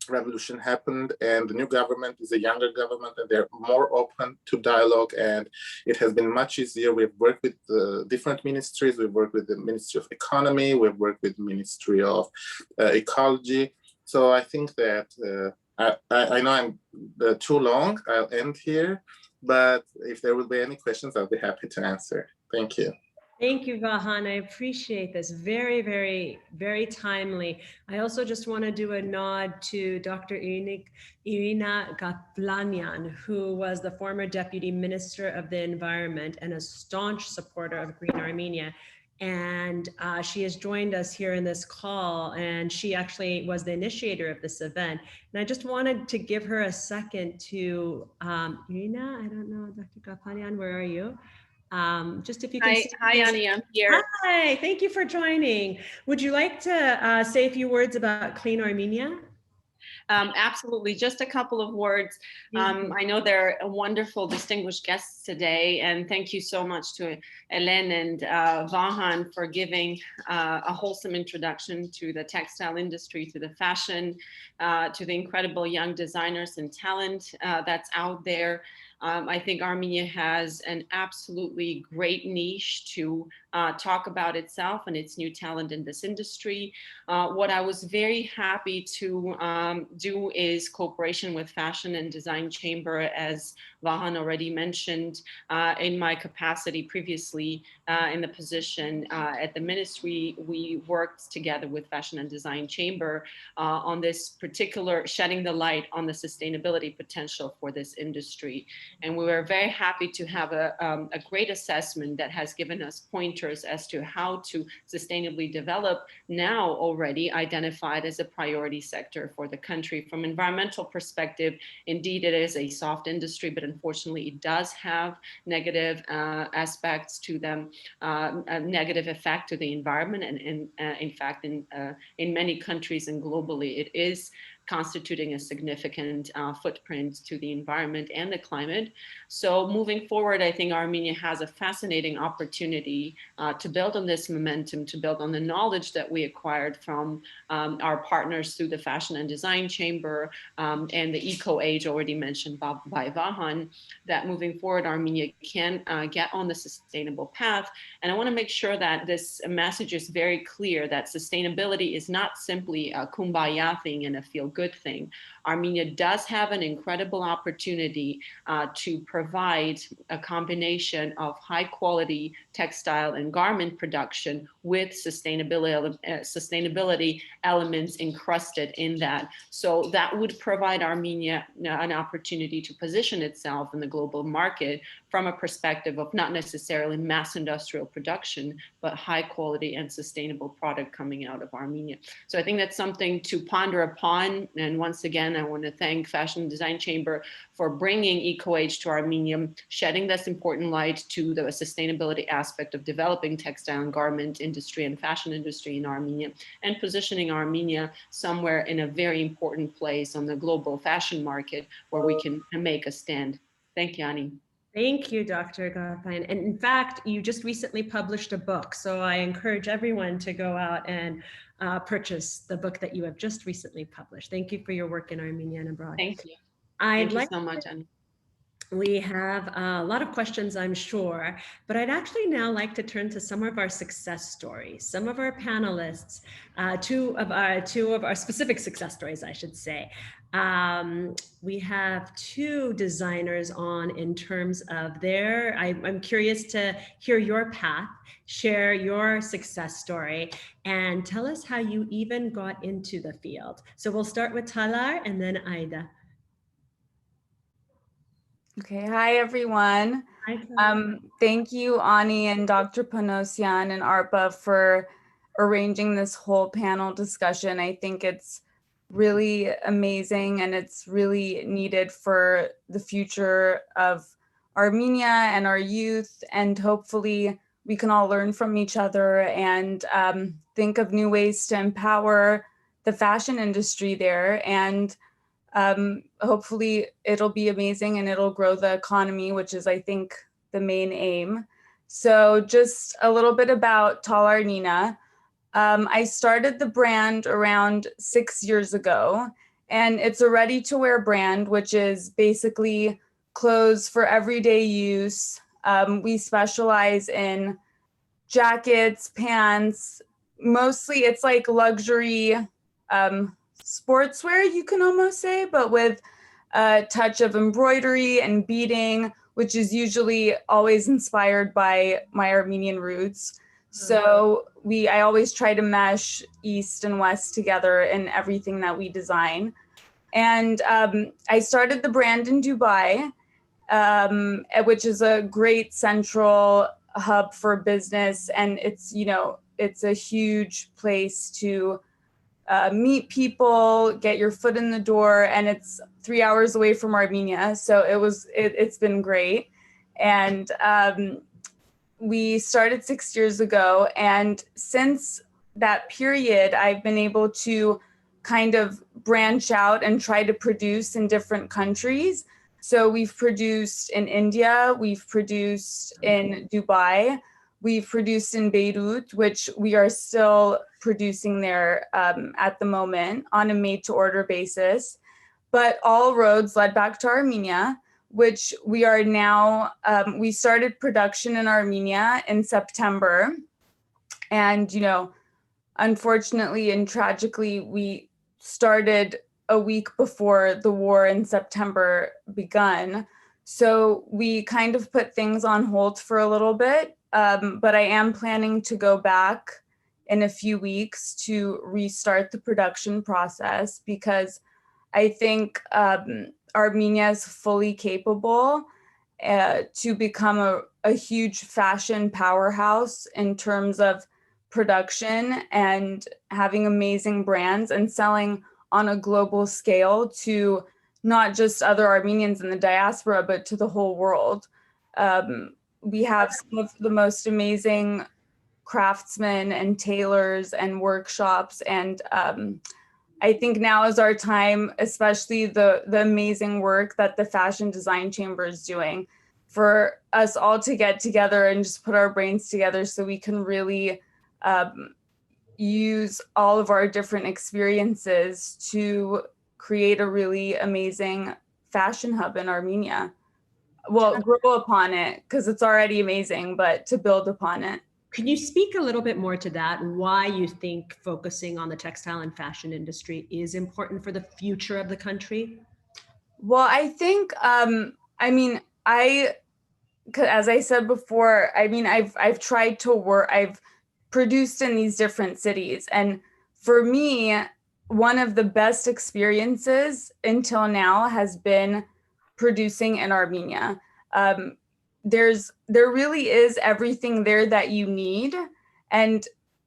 revolution happened, and the new government is a younger government, and they're more open to dialogue, and it has been much easier. We've worked with different ministries. We've worked with the Ministry of Economy. We've worked with the Ministry of Ecology. So I think that I know I'm too long. I'll end here, but if there will be any questions, I'll be happy to answer. Thank you. Thank you, Vahan. I appreciate this. Very, very, very timely. I also just want to do a nod to Dr. Irina Gatlanyan, who was the former Deputy Minister of the Environment and a staunch supporter of Green Armenia. And she has joined us here in this call, and she actually was the initiator of this event. And I just wanted to give her a second to, Irina, I don't know, Dr. Gatlanyan, where are you? Just if you can. Hi, Ani, I'm here. Hi, thank you for joining. Would you like to say a few words about Clean Armenia? Absolutely, just a couple of words. I know they're wonderful, distinguished guests today, and thank you so much to Elen and Vahan for giving a wholesome introduction to the textile industry, to the fashion, to the incredible young designers and talent that's out there. I think Armenia has an absolutely great niche to talk about itself and its new talent in this industry. What I was very happy to do is cooperation with Fashion and Design Chamber, as Vahan already mentioned, in my capacity previously in the position at the ministry. We worked together with Fashion and Design Chamber on this particular, shedding the light on the sustainability potential for this industry. And we were very happy to have a great assessment that has given us pointers as to how to sustainably develop, now already identified as a priority sector for the country. From environmental perspective, indeed it is a soft industry, but unfortunately it does have negative aspects to them, a negative effect to the environment. And in fact, in many countries and globally, it is constituting a significant footprint to the environment and the climate. So moving forward, I think Armenia has a fascinating opportunity to build on this momentum, to build on the knowledge that we acquired from our partners through the Fashion and Design Chamber and the Eco Age already mentioned by Vahan, that moving forward, Armenia can get on the sustainable path. And I want to make sure that this message is very clear that sustainability is not simply a kumbaya thing and a feel-good thing. Armenia does have an incredible opportunity to provide a combination of high-quality textile and garment production with sustainability elements encrusted in that. So that would provide Armenia an opportunity to position itself in the global market from a perspective of not necessarily mass industrial production, but high quality and sustainable product coming out of Armenia. So I think that's something to ponder upon. And once again, I want to thank Fashion and Design Chamber for bringing EcoAge to Armenia, shedding this important light to the sustainability aspect of developing textile and garment industry and fashion industry in Armenia, and positioning Armenia somewhere in a very important place on the global fashion market where we can make a stand. Thank you, Ani. Thank you, Dr. Gaffine. And in fact, you just recently published a book. So I encourage everyone to go out and purchase the book that you have just recently published. Thank you for your work in Armenia and abroad. Thank you. Thank you so much, Ani. We have a lot of questions, I'm sure, but I'd actually now like to turn to some of our success stories. Some of our panelists, two of our specific success stories, I should say. We have two designers on in terms of their, I'm curious to hear your path, share your success story, and tell us how you even got into the field. So we'll start with Talar and then Aida. Okay, hi everyone. Thank you, Ani and Dr. Panosyan and ARPA for arranging this whole panel discussion. I think it's really amazing and it's really needed for the future of Armenia and our youth, and hopefully we can all learn from each other and think of new ways to empower the fashion industry there. And hopefully it'll be amazing and it'll grow the economy, which is, I think, the main aim. So just a little bit about Talar Nina. I started the brand around 6 years ago, and it's a ready-to-wear brand, which is basically clothes for everyday use. We specialize in jackets, pants, mostly it's like luxury sportswear, you can almost say, but with a touch of embroidery and beading, which is usually always inspired by my Armenian roots. So I always try to mesh East and West together in everything that we design. And I started the brand in Dubai, which is a great central hub for business. And it's, you know, it's a huge place to meet people, get your foot in the door, and it's 3 hours away from Armenia. So it's been great. And we started 6 years ago. And since that period, I've been able to kind of branch out and try to produce in different countries. So we've produced in India, we've produced in Dubai, we've produced in Beirut, which we are still producing there at the moment on a made-to-order basis. But all roads led back to Armenia, which we are now, we started production in Armenia in September. And, you know, unfortunately and tragically, we started a week before the war in September begun. So we kind of put things on hold for a little bit. But I am planning to go back in a few weeks to restart the production process, because I think Armenia is fully capable to become a huge fashion powerhouse in terms of production and having amazing brands and selling on a global scale to not just other Armenians in the diaspora, but to the whole world. We have some of the most amazing craftsmen and tailors and workshops and I think now is our time, especially the amazing work that the Fashion Design Chamber is doing, for us all to get together and just put our brains together so we can really use all of our different experiences to create a really amazing fashion hub in Armenia. Well, grow upon it, because it's already amazing, but to build upon it. Could you speak a little bit more to that, why you think focusing on the textile and fashion industry is important for the future of the country? Well, I think, as I said before, I've tried to work, I've produced in these different cities. And for me, one of the best experiences until now has been producing in Armenia. There really is everything there that you need. And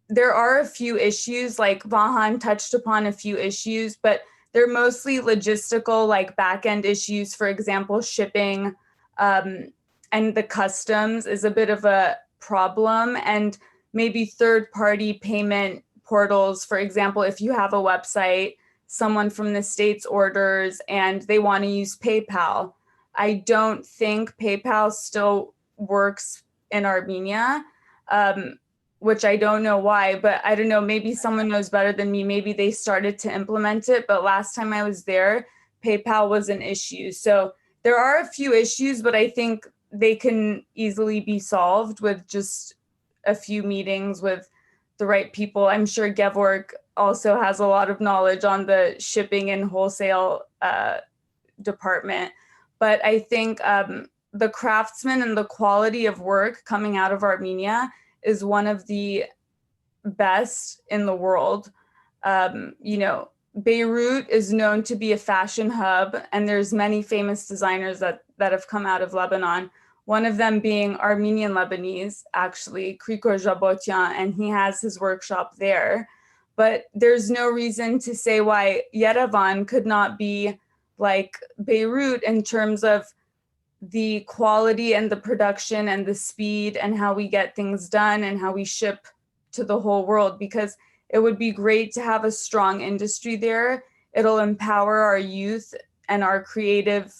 there are a few issues, like Vahan touched upon a few issues, but they're mostly logistical, like back-end issues. For example, shipping and the customs is a bit of a problem, and maybe third-party payment portals. For example, if you have a website, someone from the States orders and they want to use PayPal. I don't think PayPal still works in Armenia, which I don't know why, but I don't know, maybe someone knows better than me. Maybe they started to implement it, but last time I was there, PayPal was an issue. So there are a few issues, but I think they can easily be solved with just a few meetings with the right people. I'm sure Gevorg also has a lot of knowledge on the shipping and wholesale department. But I think the craftsmen and the quality of work coming out of Armenia is one of the best in the world. Beirut is known to be a fashion hub, and there's many famous designers that have come out of Lebanon. One of them being Armenian Lebanese, actually, Kriko Zhabotyan, and he has his workshop there. But there's no reason to say why Yerevan could not be like Beirut in terms of the quality and the production and the speed and how we get things done and how we ship to the whole world, because it would be great to have a strong industry there. It'll empower our youth and our creative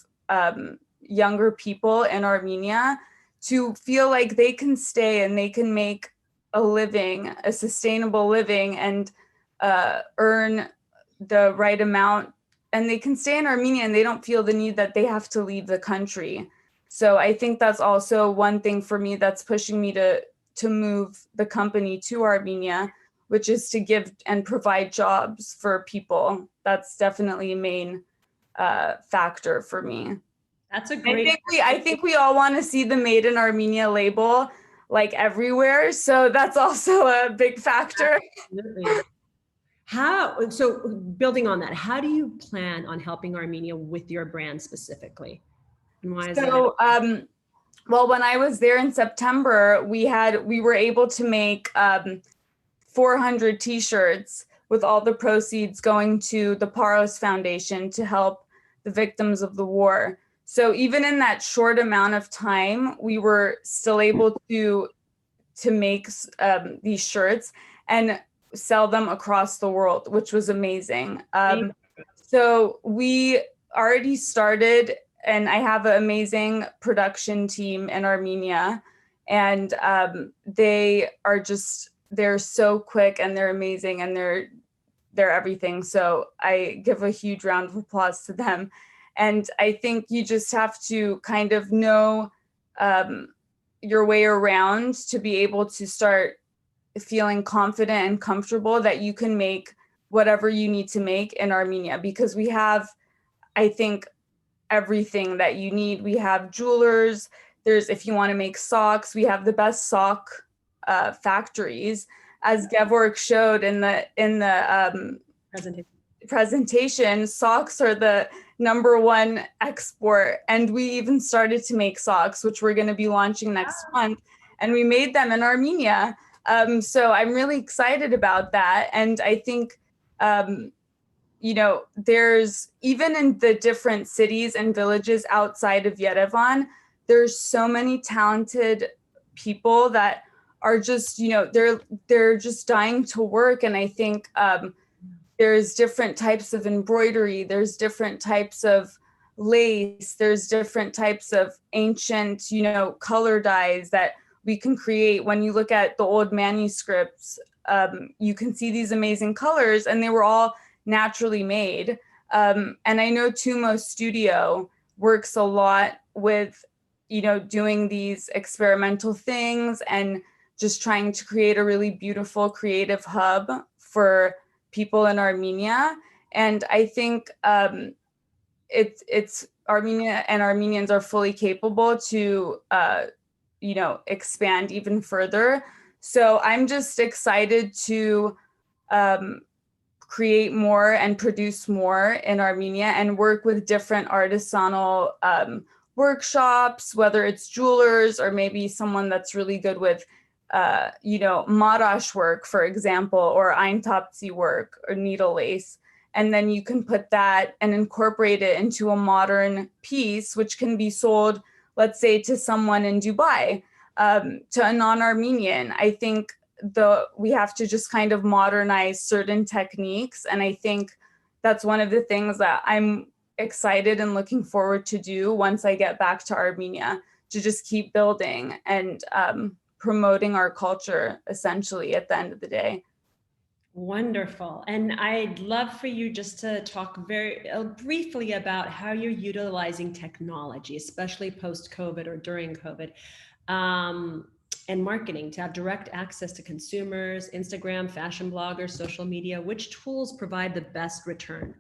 younger people in Armenia to feel like they can stay and they can make a living, a sustainable living, and earn the right amount, and they can stay in Armenia and they don't feel the need that they have to leave the country. So I think that's also one thing for me that's pushing me to move the company to Armenia, which is to give and provide jobs for people. That's definitely a main factor for me. That's a great. I think we all want to see the Made in Armenia label like everywhere. So that's also a big factor. Absolutely. So building on that, how do you plan on helping Armenia with your brand specifically? And why is that? Well, when I was there in September, we were able to make 400 t-shirts with all the proceeds going to the Paros Foundation to help the victims of the war. So even in that short amount of time, we were still able to make these shirts and sell them across the world, which was amazing. So we already started, and I have an amazing production team in Armenia, and they're so quick and they're amazing and they're everything. So I give a huge round of applause to them. And I think you just have to kind of know your way around to be able to start feeling confident and comfortable that you can make whatever you need to make in Armenia, because we have, I think, everything that you need. We have jewelers. If you want to make socks, we have the best sock factories. As Gevorg showed in the presentation, socks are the #1 export, and we even started to make socks, which we're going to be launching next month, and we made them in Armenia. So I'm really excited about that, and I think there's, even in the different cities and villages outside of Yerevan, there's so many talented people that are just, they're just dying to work. And I think there's different types of embroidery, there's different types of lace, there's different types of ancient, color dyes that we can create. When you look at the old manuscripts, you can see these amazing colors, and they were all naturally made. And I know Tumo Studio works a lot with, doing these experimental things and just trying to create a really beautiful creative hub for people in Armenia. And I think it's Armenia and Armenians are fully capable to, expand even further. So I'm just excited to create more and produce more in Armenia and work with different artisanal workshops, whether it's jewelers or maybe someone that's really good with, marash work, for example, or eintapzi work or needle lace. And then you can put that and incorporate it into a modern piece, which can be sold, let's say, to someone in Dubai, to a non-Armenian. I think we have to just kind of modernize certain techniques. And I think that's one of the things that I'm excited and looking forward to do once I get back to Armenia, to just keep building and promoting our culture, essentially, at the end of the day. Wonderful. And I'd love for you just to talk very briefly about how you're utilizing technology, especially post-COVID or during COVID, and marketing to have direct access to consumers, Instagram, fashion bloggers, social media. Which tools provide the best return?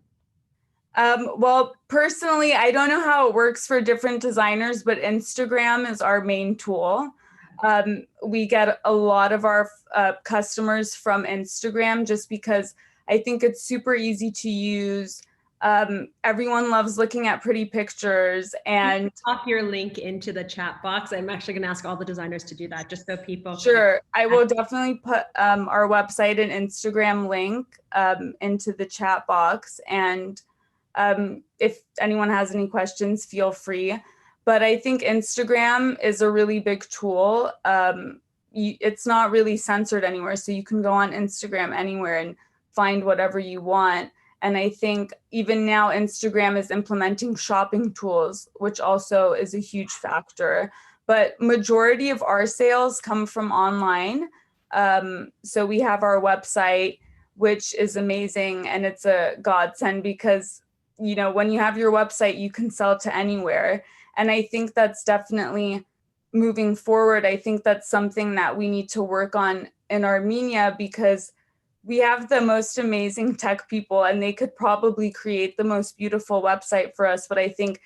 Well, personally, I don't know how it works for different designers, but Instagram is our main tool. We get a lot of our customers from Instagram just because I think it's super easy to use. Everyone loves looking at pretty pictures, and pop your link into the chat box. I'm actually going to ask all the designers to do that just so people. Sure. I will definitely put our website and Instagram link into the chat box. And if anyone has any questions, feel free. But I think Instagram is a really big tool. It's not really censored anywhere, so you can go on Instagram anywhere and find whatever you want. And I think even now Instagram is implementing shopping tools, which also is a huge factor. But majority of our sales come from online. So we have our website, which is amazing, and it's a godsend because, when you have your website, you can sell to anywhere. And I think that's definitely moving forward. I think that's something that we need to work on in Armenia because we have the most amazing tech people and they could probably create the most beautiful website for us. But I think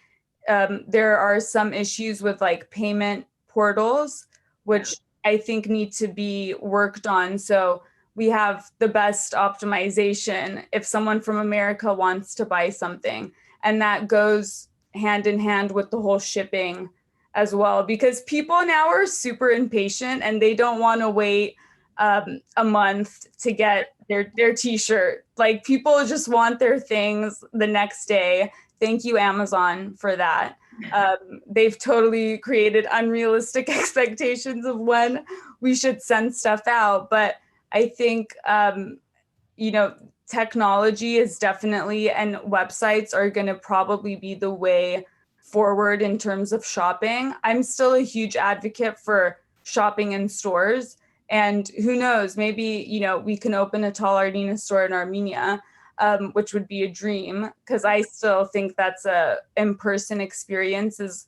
there are some issues with like payment portals, which I think need to be worked on. So we have the best optimization if someone from America wants to buy something, and that goes hand in hand with the whole shipping as well, because people now are super impatient and they don't want to wait a month to get their t-shirt. Like, people just want their things the next day. Thank you, Amazon, for that. They've totally created unrealistic expectations of when we should send stuff out. But I think, technology is definitely, and websites are going to probably be the way forward in terms of shopping. I'm still a huge advocate for shopping in stores. And who knows, maybe, we can open a Tall Ardina store in Armenia, which would be a dream, because I still think that's a in-person experience is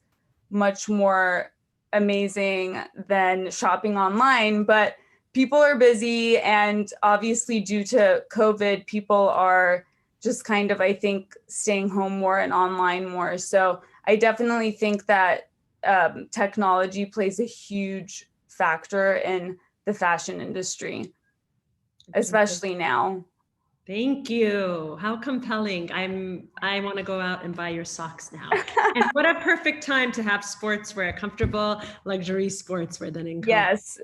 much more amazing than shopping online. But people are busy, and obviously due to COVID, people are just kind of, I think, staying home more and online more. So I definitely think that technology plays a huge factor in the fashion industry, especially now. Thank you. How compelling. I want to go out and buy your socks now. And what a perfect time to have sportswear, comfortable luxury sportswear then in COVID. Yes.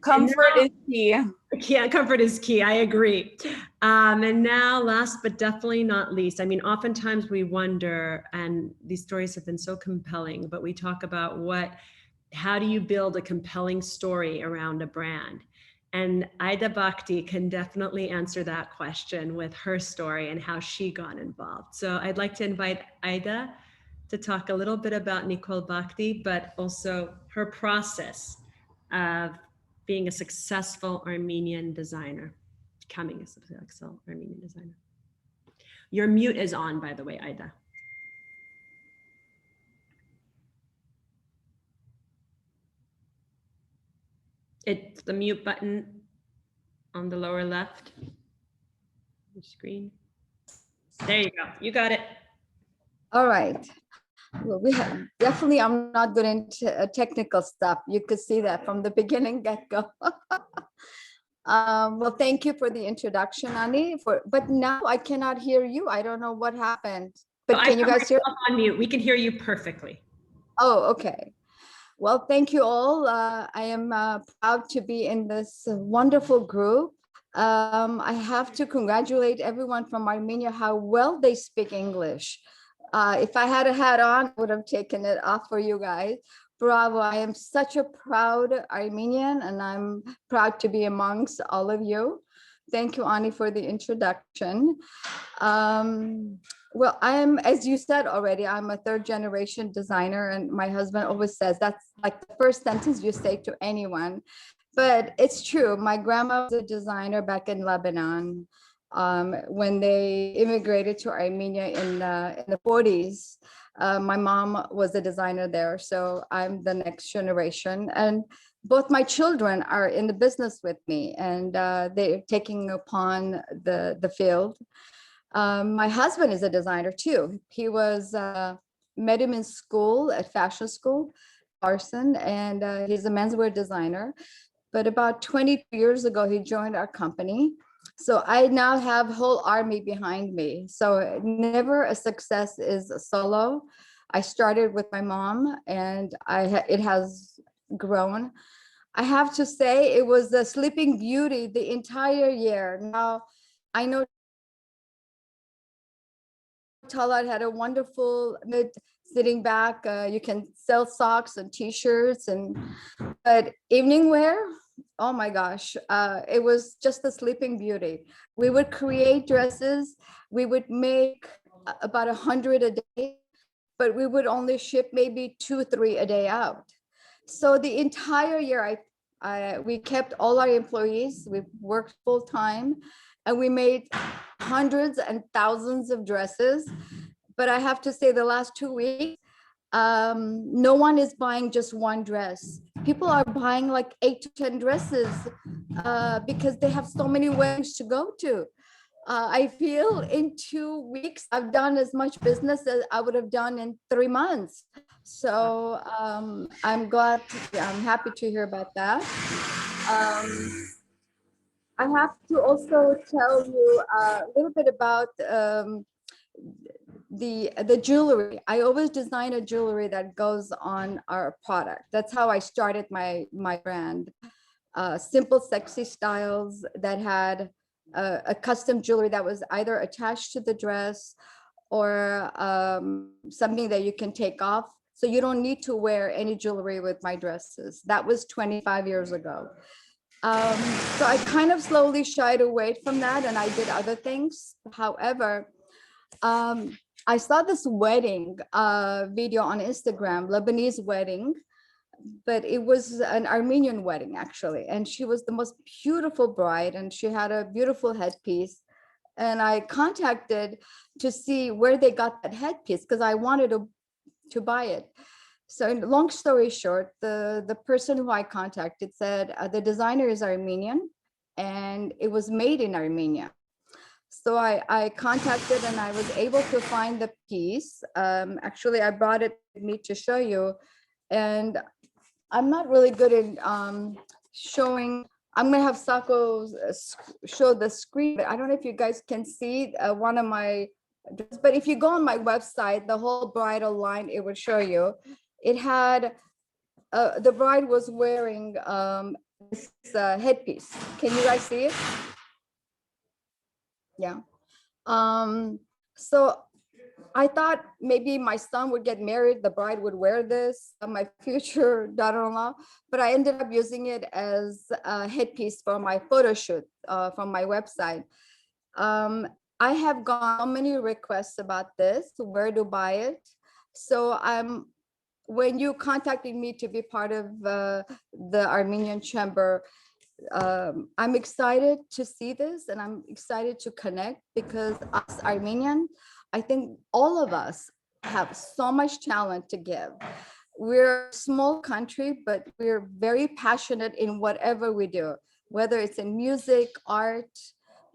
Comfort is key. Yeah, comfort is key. I agree. And now, last but definitely not least, oftentimes we wonder, and these stories have been so compelling, but we talk about how do you build a compelling story around a brand? And Ida Bhakti can definitely answer that question with her story and how she got involved. So I'd like to invite Ida to talk a little bit about Nicole Bhakti, but also her process of being a successful Armenian designer, becoming a successful Armenian designer. Your mute is on, by the way, Ida. It's the mute button on the lower left of your screen. There you go. You got it. All right. Well, we have definitely, I'm not good into technical stuff. You could see that from the beginning get-go. Well, thank you for the introduction, Ani. But now I cannot hear you. I don't know what happened. But can you guys hear? On mute. We can hear you perfectly. Oh, okay. Well, thank you all. I am proud to be in this wonderful group. I have to congratulate everyone from Armenia, how well they speak English. If I had a hat on, I would have taken it off for you guys. Bravo, I am such a proud Armenian and I'm proud to be amongst all of you. Thank you, Ani, for the introduction. Well, I am, as you said already, I'm a third generation designer and my husband always says that's like the first sentence you say to anyone. But it's true, my grandma was a designer back in Lebanon. When they immigrated to Armenia in the 40s, my mom was a designer there. So I'm the next generation. And both my children are in the business with me and they're taking upon the field. My husband is a designer too. He was met him in school at fashion school, Carson, and he's a menswear designer. But about 20 years ago, he joined our company. So I now have a whole army behind me. So never a success is solo. I started with my mom and it has grown. I have to say it was the Sleeping Beauty the entire year. Now, I know Talat had a wonderful sitting back. You can sell socks and t-shirts but evening wear, oh my gosh, it was just the Sleeping Beauty. We would create dresses. We would make about 100 a day, but we would only ship maybe 2 or 3 a day out. So the entire year, we kept all our employees. We worked full time and we made hundreds and thousands of dresses. But I have to say the last 2 weeks, no one is buying just one dress. People are buying like 8 to 10 dresses because they have so many weddings to go to. I feel in 2 weeks, I've done as much business as I would have done in 3 months. So I'm glad, I'm happy to hear about that. I have to also tell you a little bit about the jewelry. I always design a jewelry that goes on our product. That's how I started my brand. Simple, sexy styles that had a custom jewelry that was either attached to the dress or something that you can take off. So you don't need to wear any jewelry with my dresses. That was 25 years ago. So I kind of slowly shied away from that and I did other things. However, I saw this wedding video on Instagram, Lebanese wedding, but it was an Armenian wedding actually. And she was the most beautiful bride and she had a beautiful headpiece. And I contacted to see where they got that headpiece because I wanted to buy it. So long story short, the person who I contacted said the designer is Armenian and it was made in Armenia. So I contacted and I was able to find the piece. Actually, I brought it with me to show you. And I'm not really good at showing. I'm going to have Sako show the screen. But I don't know if you guys can see one of my, but if you go on my website, the whole bridal line, it would show you. It had, the bride was wearing this headpiece. Can you guys see it? Yeah. So I thought maybe my son would get married, the bride would wear this, my future daughter-in-law, but I ended up using it as a headpiece for my photo shoot from my website. I have gotten many requests about this, where to buy it. So when you contacted me to be part of the Armenian Chamber, I'm excited to see this, and I'm excited to connect, because us Armenian, I think all of us have so much talent to give. We're a small country, but we're very passionate in whatever we do, whether it's in music, art,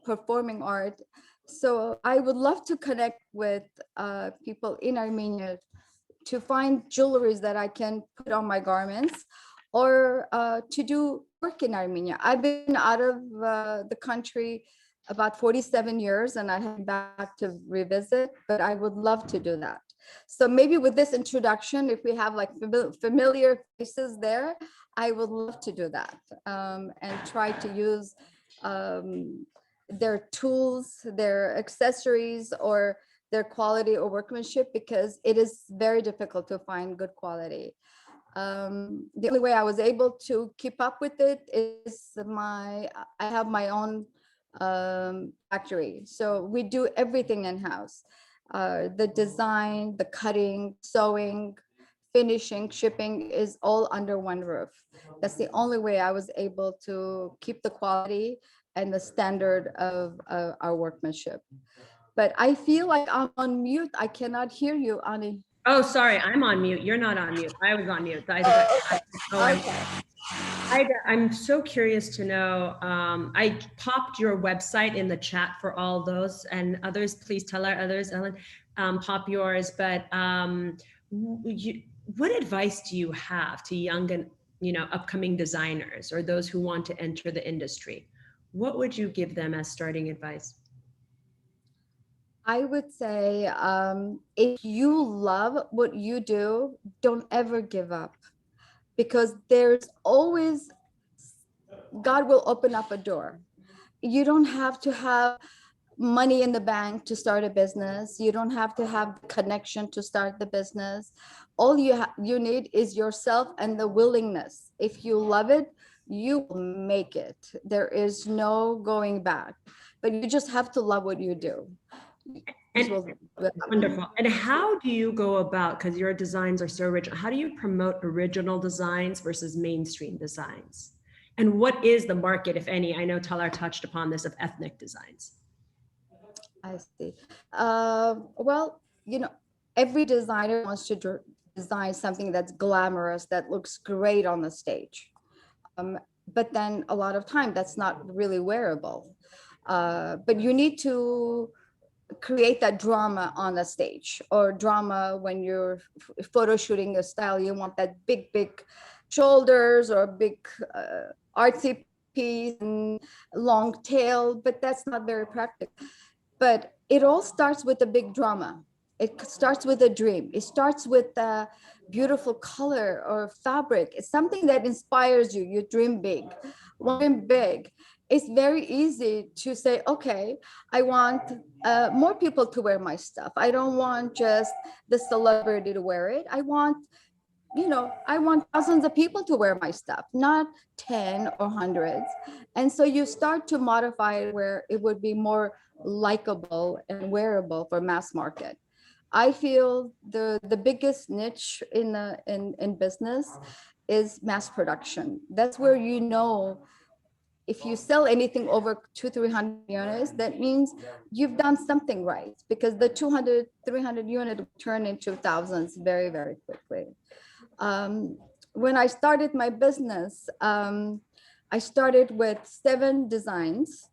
performing art. So I would love to connect with people in Armenia to find jewelries that I can put on my garments, or to do work in Armenia. I've been out of the country about 47 years, and I head back to revisit, but I would love to do that. So maybe with this introduction, if we have like familiar faces there, I would love to do that, and try to use their tools, their accessories, or their quality or workmanship, because it is very difficult to find good quality. The only way I was able to keep up with it is I have my own factory. So we do everything in-house. The design, the cutting, sewing, finishing, shipping is all under one roof. That's the only way I was able to keep the quality and the standard of our workmanship. But I feel like I'm on mute. I cannot hear you, Ani. Oh, sorry, I'm on mute. You're not on mute. I was on mute. I'm so curious to know. I popped your website in the chat for all those, and others, please tell our others, Ellen, pop yours. But what advice do you have to young and upcoming designers, or those who want to enter the industry? What would you give them as starting advice? I would say, if you love what you do, don't ever give up, because there's always, God will open up a door. You don't have to have money in the bank to start a business. You don't have to have connection to start the business. All you need is yourself and the willingness. If you love it, you will make it. There is no going back, but you just have to love what you do. Wonderful. And how do you go about, because your designs are so original, how do you promote original designs versus mainstream designs? And what is the market, if any? I know Talar touched upon this, of ethnic designs. I see. Well, every designer wants to design something that's glamorous, that looks great on the stage. But then a lot of time that's not really wearable. But you need to create that drama on the stage, or drama when you're photo shooting a style. You want that big shoulders, or big artsy piece and long tail, but that's not very practical. But it all starts with a big drama. It starts with a dream. It starts with a beautiful color or fabric. It's something that inspires you. You dream big. Dream big. It's very easy to say, okay, I want more people to wear my stuff. I don't want just the celebrity to wear it. I want thousands of people to wear my stuff, not 10 or hundreds. And so you start to modify it where it would be more likable and wearable for mass market. I feel the biggest niche in business is mass production. That's where if you sell anything over 200-300 units, that means you've done something right, because the 200-300 unit turn into thousands very, very quickly. When I started my business, I started with 7 designs.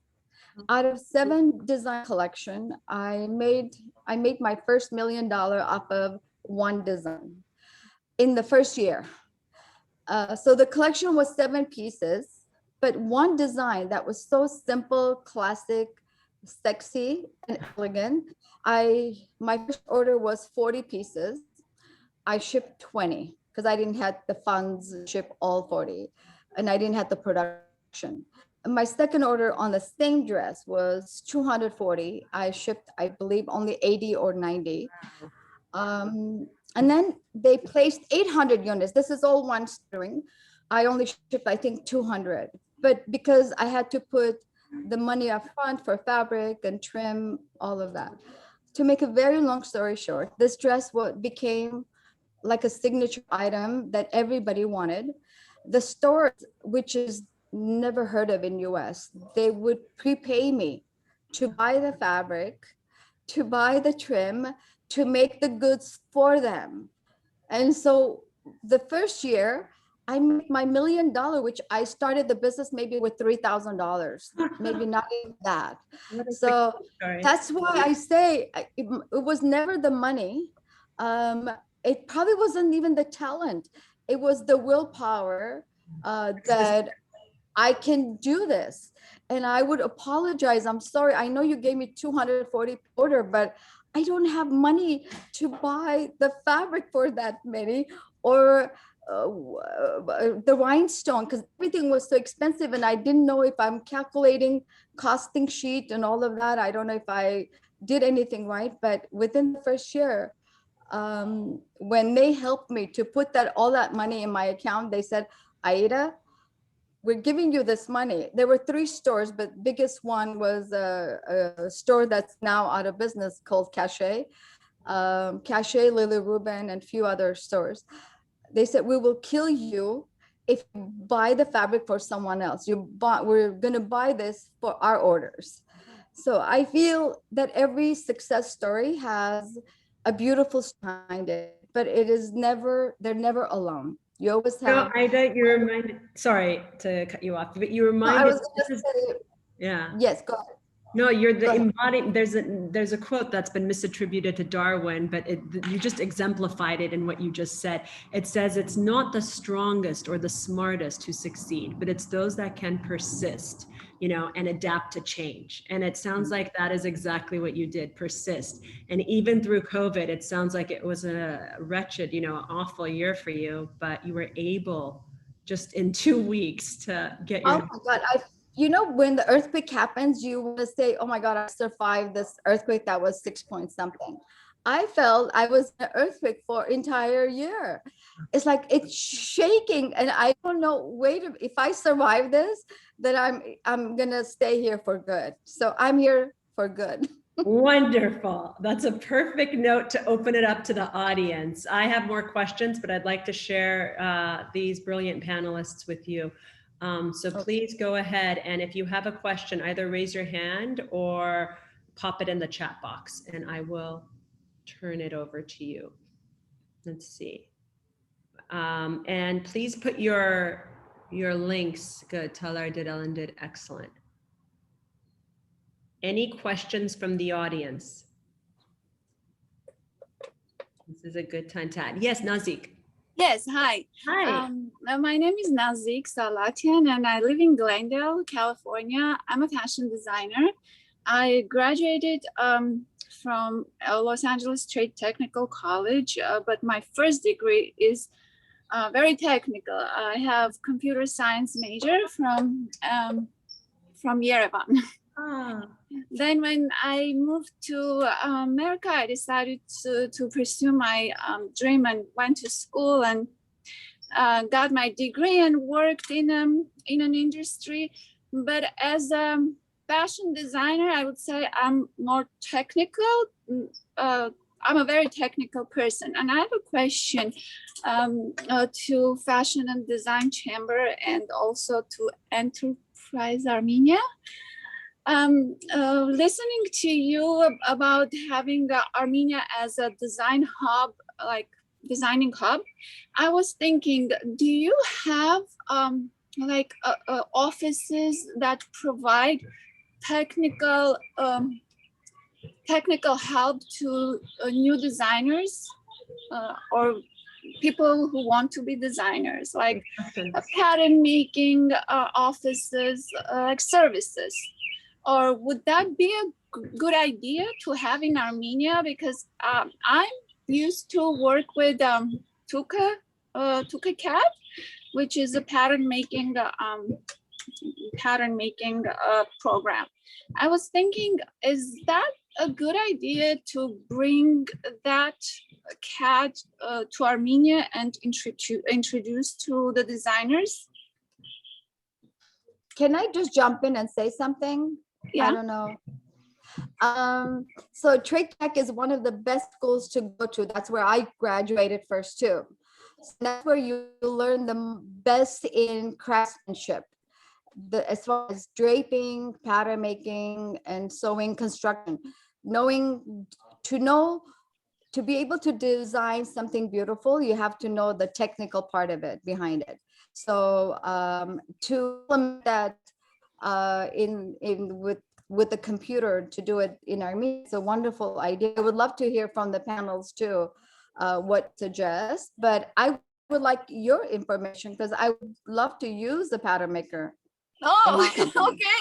Out of 7 design collection, I made my first $1 million off of 1 design in the first year. So the collection was 7 pieces, but 1 design that was so simple, classic, sexy, and elegant. My first order was 40 pieces. I shipped 20 because I didn't have the funds to ship all 40, and I didn't have the production. my second order on the same dress was 240. I shipped, I believe, only 80 or 90. And then they placed 800 units. This is all one string. I only shipped, I think, 200. But because I had to put the money up front for fabric and trim, all of that. To make a very long story short, this dress became like a signature item that everybody wanted. The stores, which is never heard of in US, they would prepay me to buy the fabric, to buy the trim, to make the goods for them. And so the first year, I made my $1 million, which I started the business maybe with $3,000, maybe not even that. So that's why I say it was never the money. It probably wasn't even the talent. It was the willpower that I can do this. And I would apologize. I'm sorry. I know you gave me 240 order, but I don't have money to buy the fabric for that many, or the rhinestone, because everything was so expensive and I didn't know if I'm calculating costing sheet and all of that. I don't know if I did anything right, but within the first year, when they helped me to put all that money in my account, they said, Aida, we're giving you this money. There were 3 stores, but biggest one was a store that's now out of business called Cachet, Lily Rubin, and a few other stores. They said, we will kill you if you buy the fabric for someone else. We're going to buy this for our orders. So I feel that every success story has a beautiful story behind it, but they're never alone. You always have. No, Aida, you reminded, sorry to cut you off, but you reminded. No, I was just say, yeah. Yes, go ahead. No, you're the embodiment. There's a quote that's been misattributed to Darwin, but you just exemplified it in what you just said. It says it's not the strongest or the smartest who succeed, but it's those that can persist, and adapt to change. And it sounds like that is exactly what you did, persist. And even through COVID, it sounds like it was a wretched, awful year for you, but you were able just in 2 weeks to get your. Oh my God. When the earthquake happens, you want to say, oh my God, I survived this earthquake that was 6 point something. I felt I was in an earthquake for entire year. It's like it's shaking, and I don't know. If I survive this, then I'm gonna stay here for good. So I'm here for good. Wonderful. That's a perfect note to open it up to the audience. I have more questions, but I'd like to share these brilliant panelists with you. So please go ahead, and if you have a question, either raise your hand or pop it in the chat box, and I will turn it over to you. Let's see. And please put your links. Good. Talar did, Ellen did. Excellent. Any questions from the audience? This is a good time to add. Yes, Nazik. Yes, hi. Hi. My name is Nazik Salatian, and I live in Glendale, California. I'm a fashion designer. I graduated from Los Angeles Trade Technical College, but my first degree is very technical. I have computer science major from Yerevan. Ah. Then when I moved to America, I decided to pursue my dream and went to school and got my degree and worked in an industry. But as a fashion designer, I would say I'm more technical. I'm a very technical person. And I have a question to Fashion and Design Chamber and also to Enterprise Armenia. Listening to you about having Armenia as a design hub, like designing hub, I was thinking, do you have offices that provide technical help to new designers or people who want to be designers, like pattern making offices, like services? Or would that be a good idea to have in Armenia? Because I'm used to work with Tuka Cat, which is a pattern making pattern making program. I was thinking, is that a good idea to bring that CAD to Armenia and introduce to the designers? Can I just jump in and say something? Yeah. I don't know. So Trade Tech is one of the best schools to go to. That's where I graduated first too. So that's where you learn the best in craftsmanship, as far as draping, pattern making, and sewing, construction. To be able to design something beautiful, you have to know the technical part of it, behind it. So to implement that with the computer, to do it in Armenia, it's a wonderful idea. I would love to hear from the panels too, what suggest, but I would like your information because I would love to use the pattern maker. Oh, okay.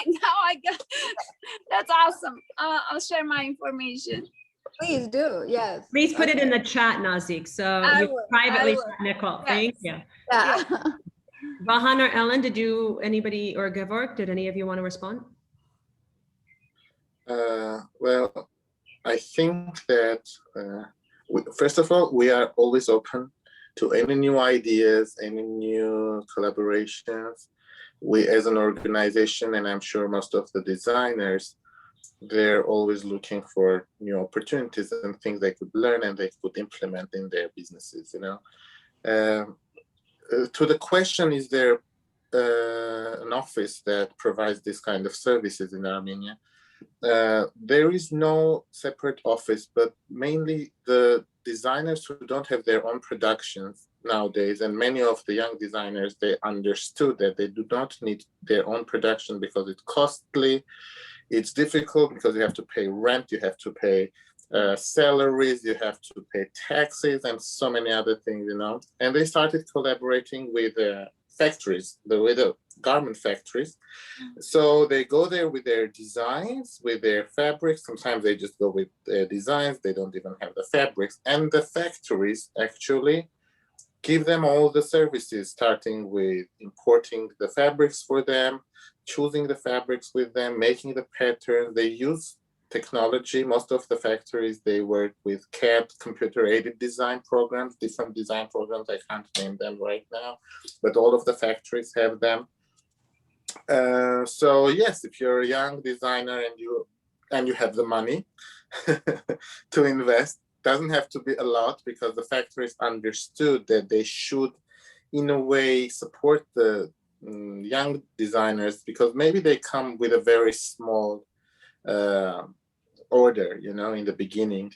Now I got, that's awesome. I'll share my information. Please do, yes. Please put it in the chat, Nazik. So you privately, Nicole. Yes. Thank you. Yeah. Vahan or Ellen, anybody, or Gevorg, did any of you want to respond? Well, I think that first of all, we are always open to any new ideas, any new collaborations. We, as an organization, and I'm sure most of the designers, they're always looking for new opportunities and things they could learn and they could implement in their businesses, you know. To the question, is there an office that provides this kind of services in Armenia? There is no separate office, but mainly the designers who don't have their own productions nowadays, and many of the young designers, they understood that they do not need their own production because it's costly, it's difficult because you have to pay rent, you have to pay salaries, you have to pay taxes and so many other things, you know. And they started collaborating with factories, with the garment factories. So they go there with their designs, with their fabrics. Sometimes they just go with their designs, they don't even have the fabrics. And the factories actually give them all the services, starting with importing the fabrics for them, choosing the fabrics with them, making the patterns. They use technology. Most of the factories, they work with CAD, computer-aided design programs, different design programs. I can't name them right now, but all of the factories have them. So yes, if you're a young designer and you have the money to invest, doesn't have to be a lot, because the factories understood that they should, in a way, support the young designers, because maybe they come with a very small order, you know, in the beginning.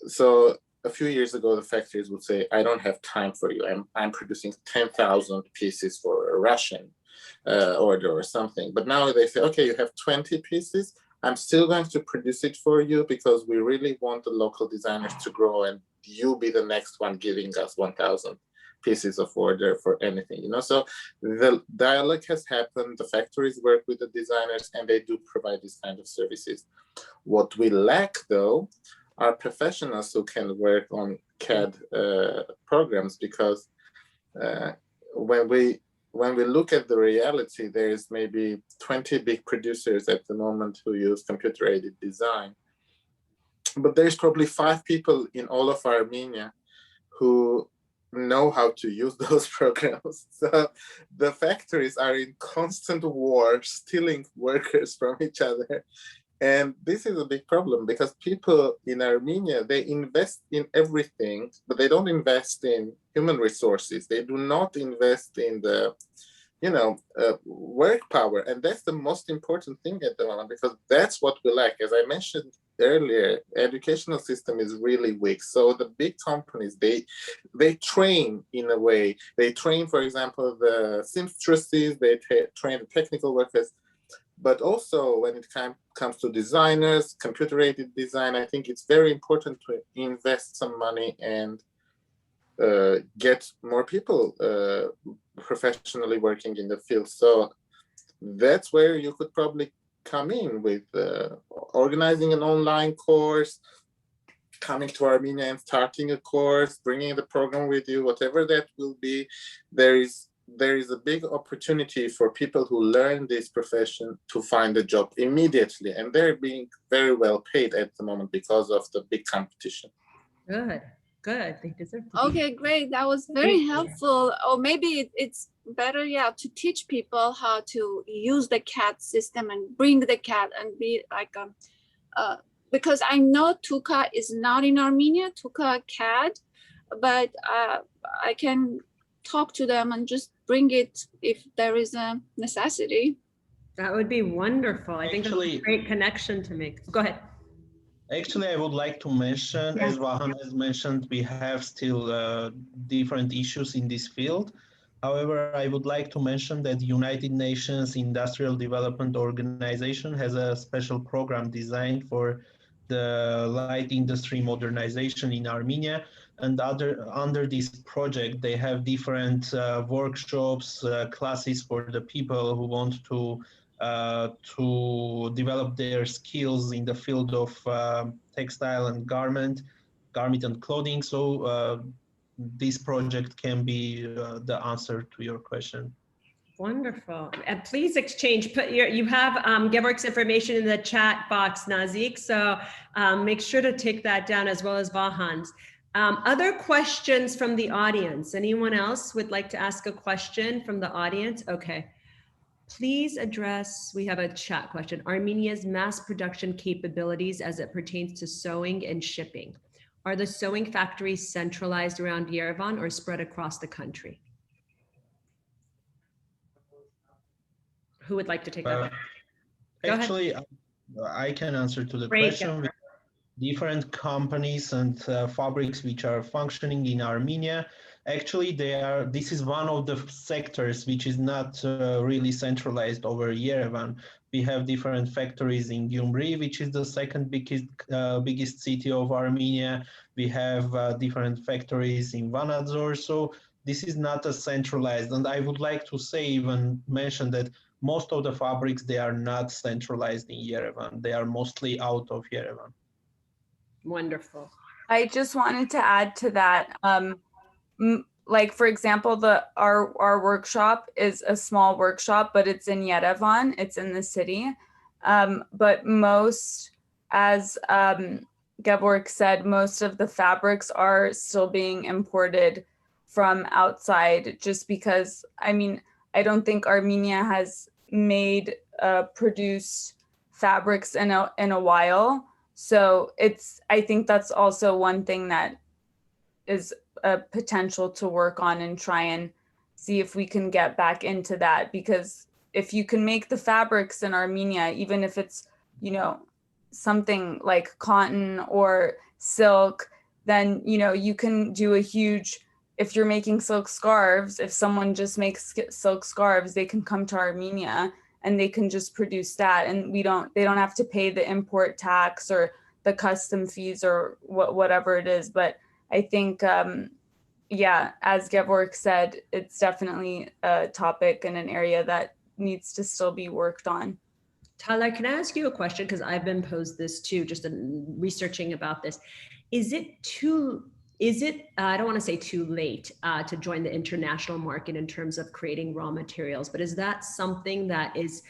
So a few years ago, the factories would say, I don't have time for you. I'm producing 10,000 pieces for a Russian order or something. But now they say, okay, you have 20 pieces. I'm still going to produce it for you because we really want the local designers to grow, and you be the next one giving us 1,000 pieces of order for anything, you know. So the dialogue has happened. The factories work with the designers and they do provide these kind of services. What we lack, though, are professionals who can work on CAD programs, because when we look at the reality, there's maybe 20 big producers at the moment who use computer-aided design. But there's probably 5 people in all of Armenia who know how to use those programs. So the factories are in constant war, stealing workers from each other. And this is a big problem, because people in Armenia, they invest in everything, but they don't invest in human resources. They do not invest in the, you know, work power. And that's the most important thing at the moment, because that's what we lack. As I mentioned earlier, educational system is really weak. So the big companies, they train in a way. They train, for example, the seamstresses, they train the technical workers. But also when it comes to designers, computer-aided design, I think it's very important to invest some money and get more people professionally working in the field. So that's where you could probably come in with organizing an online course, coming to Armenia and starting a course, bringing the program with you, whatever that will be. There is there is a big opportunity for people who learn this profession to find a job immediately, and they're being very well paid at the moment because of the big competition. Good, good. They deserve to be. Okay, great. That was very helpful. Or maybe it's better, yeah, to teach people how to use the CAD system and bring the CAD and be like, because I know Tuka is not in Armenia, Tuka CAD, but I can talk to them and just bring it if there is a necessity. That would be wonderful. I think that's a great connection to make. Go ahead. Actually, I would like to mention, as Vahan has mentioned, we have still different issues in this field. However, I would like to mention that the United Nations Industrial Development Organization has a special program designed for the light industry modernization in Armenia. And under this project, they have different workshops, classes for the people who want to develop their skills in the field of textile and garment and clothing. So this project can be the answer to your question. Wonderful. And please exchange. You have Gevork's information in the chat box, Nazik. So make sure to take that down as well as Vahan's. Other questions from the audience? Anyone else would like to ask a question from the audience? Okay. Please address, we have a chat question, Armenia's mass production capabilities as it pertains to sewing and shipping. Are the sewing factories centralized around Yerevan or spread across the country? Who would like to take that? Actually, I can answer to the question. Different companies and fabrics which are functioning in Armenia. Actually, this is one of the sectors which is not really centralized over Yerevan. We have different factories in Gyumri, which is the second biggest city of Armenia. We have different factories in Vanadzor. So this is not a centralized, and I would like to say, even mention that most of the fabrics, they are not centralized in Yerevan. They are mostly out of Yerevan. Wonderful. I just wanted to add to that. Like, for example, our workshop is a small workshop, but it's in Yerevan. It's in the city. But most, as Gevork said, most of the fabrics are still being imported from outside, just because, I mean, I don't think Armenia has produced fabrics in a while. So I think that's also one thing that is a potential to work on and try and see if we can get back into that, because if you can make the fabrics in Armenia, even if it's, something like cotton or silk, then, you can do a huge, if you're making silk scarves, if someone just makes silk scarves, they can come to Armenia and they can just produce that, and they don't have to pay the import tax or the custom fees or whatever it is. But I think, as Gevork said, it's definitely a topic and an area that needs to still be worked on. Tala, can I ask you a question? Because I've been posed this too, just in researching about this. Is it, I don't want to say too late to join the international market in terms of creating raw materials, but is that something that is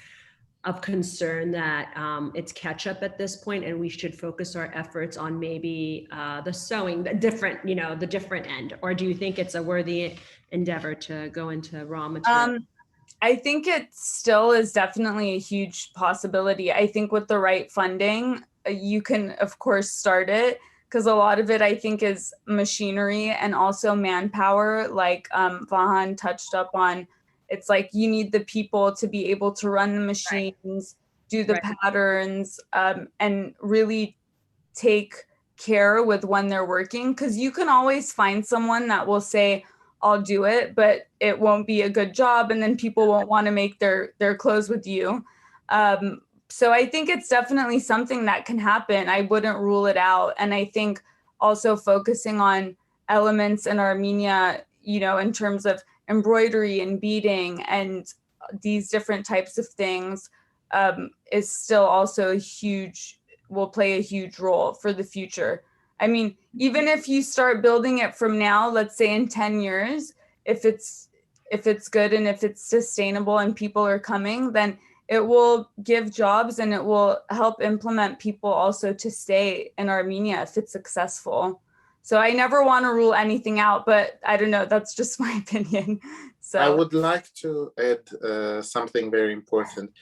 of concern, that it's catch up at this point and we should focus our efforts on maybe the sewing, the different end? Or do you think it's a worthy endeavor to go into raw material? I think it still is definitely a huge possibility. I think with the right funding, you can, of course, start it, because a lot of it, I think, is machinery and also manpower, like Vahan touched up on. It's like you need the people to be able to run the machines, do the patterns, and really take care with when they're working, because you can always find someone that will say, I'll do it, but it won't be a good job, and then people won't want to make their clothes with you. So I think it's definitely something that can happen. I wouldn't rule it out. And I think also focusing on elements in Armenia, in terms of embroidery and beading and these different types of things, is still also will play a huge role for the future. I mean, even if you start building it from now, let's say in 10 years, if it's if it's good and if it's sustainable and people are coming, then it will give jobs and it will help implement people also to stay in Armenia if it's successful. So I never want to rule anything out, but I don't know, that's just my opinion. So I would like to add something very important.